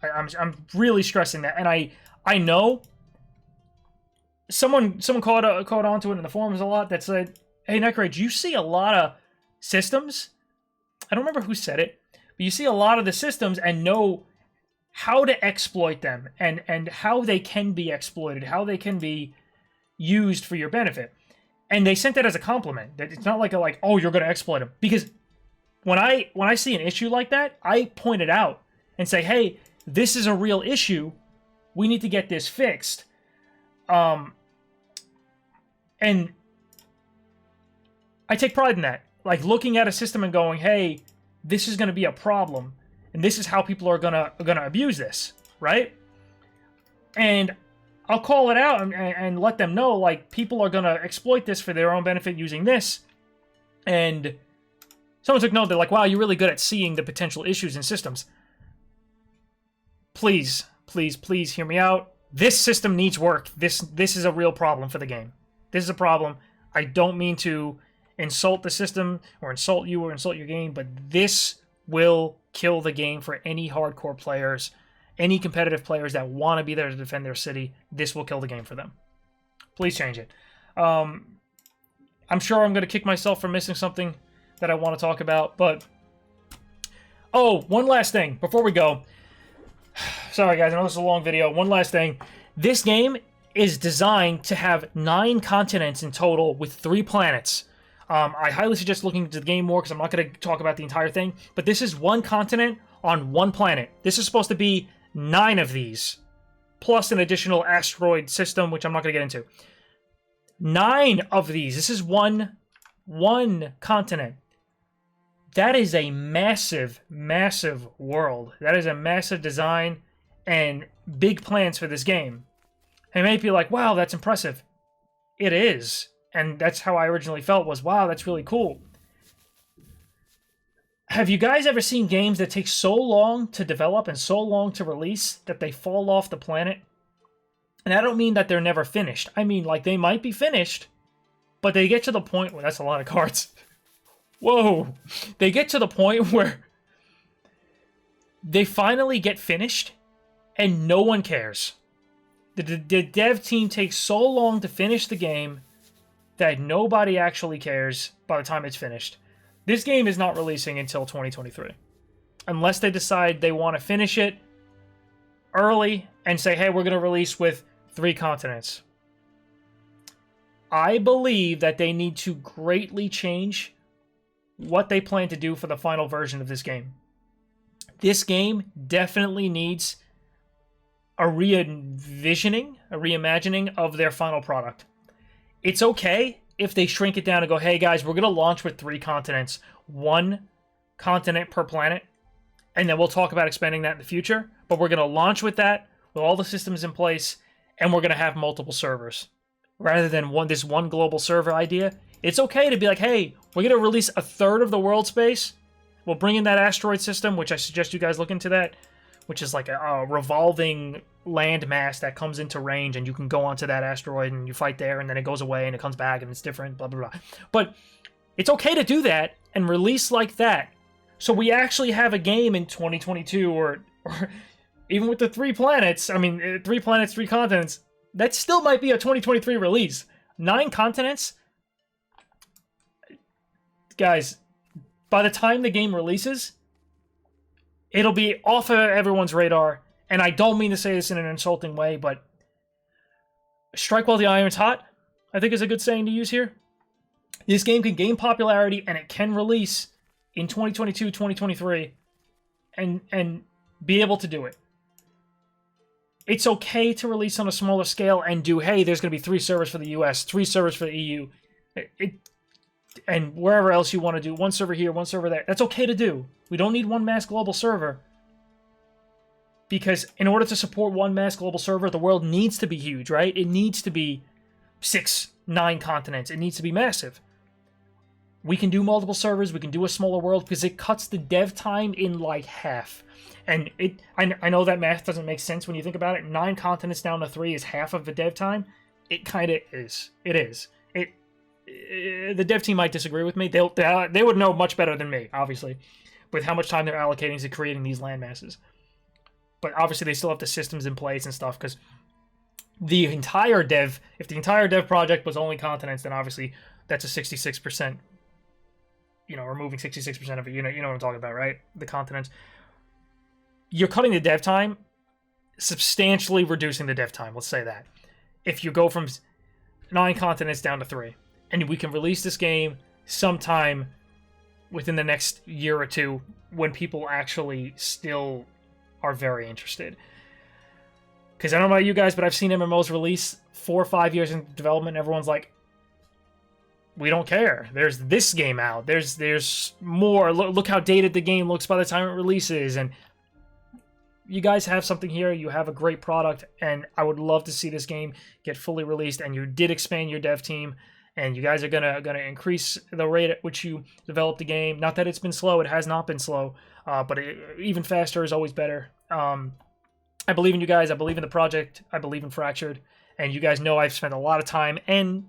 I'm really stressing that. And I know someone caught on to it in the forums a lot that said, hey, Nekrage, you see a lot of systems. I don't remember who said it, but you see a lot of the systems and know how to exploit them and how they can be exploited, how they can be used for your benefit. And they sent that as a compliment. It's not like oh, you're going to exploit them. Because when I see an issue like that, I point it out and say, hey, this is a real issue. We need to get this fixed. And I take pride in that. Like looking at a system and going, hey, this is going to be a problem. And this is how people are gonna abuse this, right? And I'll call it out and let them know, like, people are gonna exploit this for their own benefit using this. And someone took note. They're like, wow, you're really good at seeing the potential issues in systems. Please, please, please hear me out. This system needs work. This is a real problem for the game. This is a problem. I don't mean to insult the system or insult you or insult your game, but this will kill the game for any hardcore players, any competitive players that want to be there to defend their city. This will kill the game for them. Please change it. I'm sure I'm going to kick myself for missing something that I want to talk about, but... Oh, one last thing before we go. Sorry, guys, I know this is a long video. One last thing. This game is designed to have 9 continents in total with 3 planets. I highly suggest looking into the game more because I'm not going to talk about the entire thing. But this is 1 continent on 1 planet. This is supposed to be 9 of these, plus an additional asteroid system, which I'm not going to get into. 9 of these. This is one continent. That is a massive, massive world. That is a massive design and big plans for this game. And it may be like, wow, that's impressive. It is. And that's how I originally felt was, wow, that's really cool. Have you guys ever seen games that take so long to develop and so long to release that they fall off the planet? And I don't mean that they're never finished. I mean, like, they might be finished, but they get to the point where... That's a lot of cards. Whoa! They get to the point where they finally get finished, and no one cares. The dev team takes so long to finish the game that nobody actually cares by the time it's finished. This game is not releasing until 2023. Unless they decide they want to finish it early and say, hey, we're going to release with 3 continents. I believe that they need to greatly change what they plan to do for the final version of this game. This game definitely needs a re-envisioning, a reimagining of their final product. It's okay if they shrink it down and go, hey guys, we're going to launch with 3 continents, 1 continent per planet, and then we'll talk about expanding that in the future. But we're going to launch with that, with all the systems in place, and we're going to have multiple servers. Rather than this one global server idea, it's okay to be like, hey, we're going to release 1/3 of the world space. We'll bring in that asteroid system, which I suggest you guys look into that, which is like a revolving landmass that comes into range, and you can go onto that asteroid and you fight there, and then it goes away and it comes back and it's different, blah, blah, blah. But it's okay to do that and release like that. So we actually have a game in 2022 or even with the 3 planets, 3 planets, 3 continents, that still might be a 2023 release. 9 continents? Guys, by the time the game releases, it'll be off of everyone's radar. And I don't mean to say this in an insulting way, but strike while the iron's hot, I think is a good saying to use here. This game can gain popularity and it can release in 2022, 2023 and be able to do it. It's okay to release on a smaller scale and do, hey, there's going to be 3 servers for the US, 3 servers for the EU, and wherever else you want to do, 1 server here, 1 server there. That's okay to do. We don't need 1 mass global server. Because in order to support 1 mass global server, the world needs to be huge, right? It needs to be 6, 9 continents. It needs to be massive. We can do multiple servers. We can do a smaller world because it cuts the dev time in like half. And I know that math doesn't make sense when you think about it. 9 continents down to 3 is half of the dev time. It kind of is. It is. The dev team might disagree with me. They would know much better than me, obviously, with how much time they're allocating to creating these land masses. But obviously they still have the systems in place and stuff, because the entire dev, if the entire dev project was only continents, then obviously that's a 66%, removing 66% of it. You know what I'm talking about, right? The continents. You're cutting the dev time, substantially reducing the dev time, let's say that. If you go from 9 continents down to 3. And we can release this game sometime within the next year or two when people actually still are very interested. Because I don't know about you guys, but I've seen MMOs release 4 or 5 years in development, and everyone's like, we don't care. There's this game out. There's more. Look how dated the game looks by the time it releases. And you guys have something here. You have a great product, and I would love to see this game get fully released. And you did expand your dev team, and you guys are gonna increase the rate at which you develop the game. Not that it's been slow. It has not been slow, but even faster is always better. I believe in you guys. I believe in the project. I believe in Fractured. And you guys know I've spent a lot of time and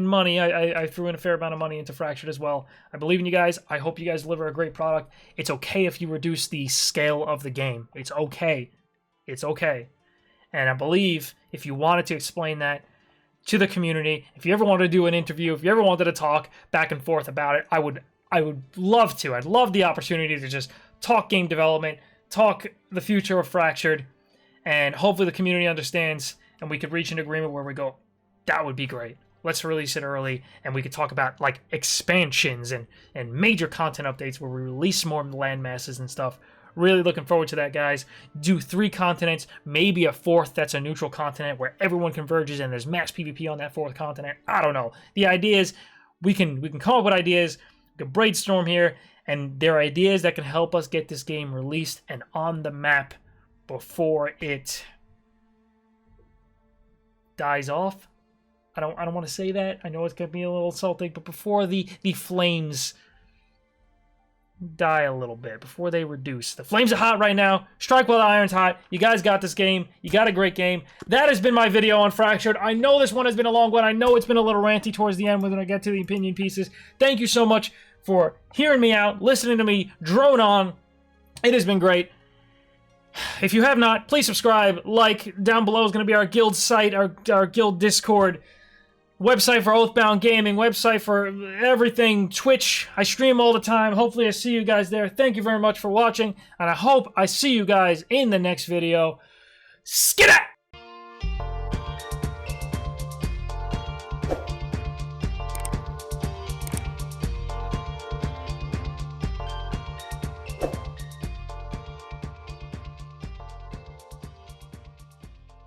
money. I threw in a fair amount of money into Fractured as well. I believe in you guys. I hope you guys deliver a great product. It's okay if you reduce the scale of the game. It's okay. It's okay. And I believe if you wanted to explain that to the community, if you ever wanted to do an interview, if you ever wanted to talk back and forth about it, I would love to. I'd love the opportunity to just talk game development, talk the future of Fractured, and hopefully the community understands and we could reach an agreement where we go, that would be great. Let's release it early, and we could talk about like expansions and major content updates where we release more land masses and stuff. Really looking forward to that, guys. Do 3 continents, maybe a 4th that's a neutral continent where everyone converges and there's mass PvP on that 4th continent. I don't know. The idea is we can come up with ideas, we can brainstorm here, and they're ideas that can help us get this game released and on the map before it dies off. I don't want to say that. I know it's going to be a little insulting, but before the flames die a little bit, before they reduce. The flames are hot right now. Strike while the iron's hot. You guys got this game. You got a great game. That has been my video on Fractured. I know this one has been a long one. I know it's been a little ranty towards the end when I get to the opinion pieces. Thank you so much for hearing me out, listening to me drone on. It has been great. If you have not, please subscribe. Like, down below is going to be our guild site, our guild Discord, website for Oathbound Gaming, website for everything, Twitch. I stream all the time. Hopefully I see you guys there. Thank you very much for watching, and I hope I see you guys in the next video. Skiddat!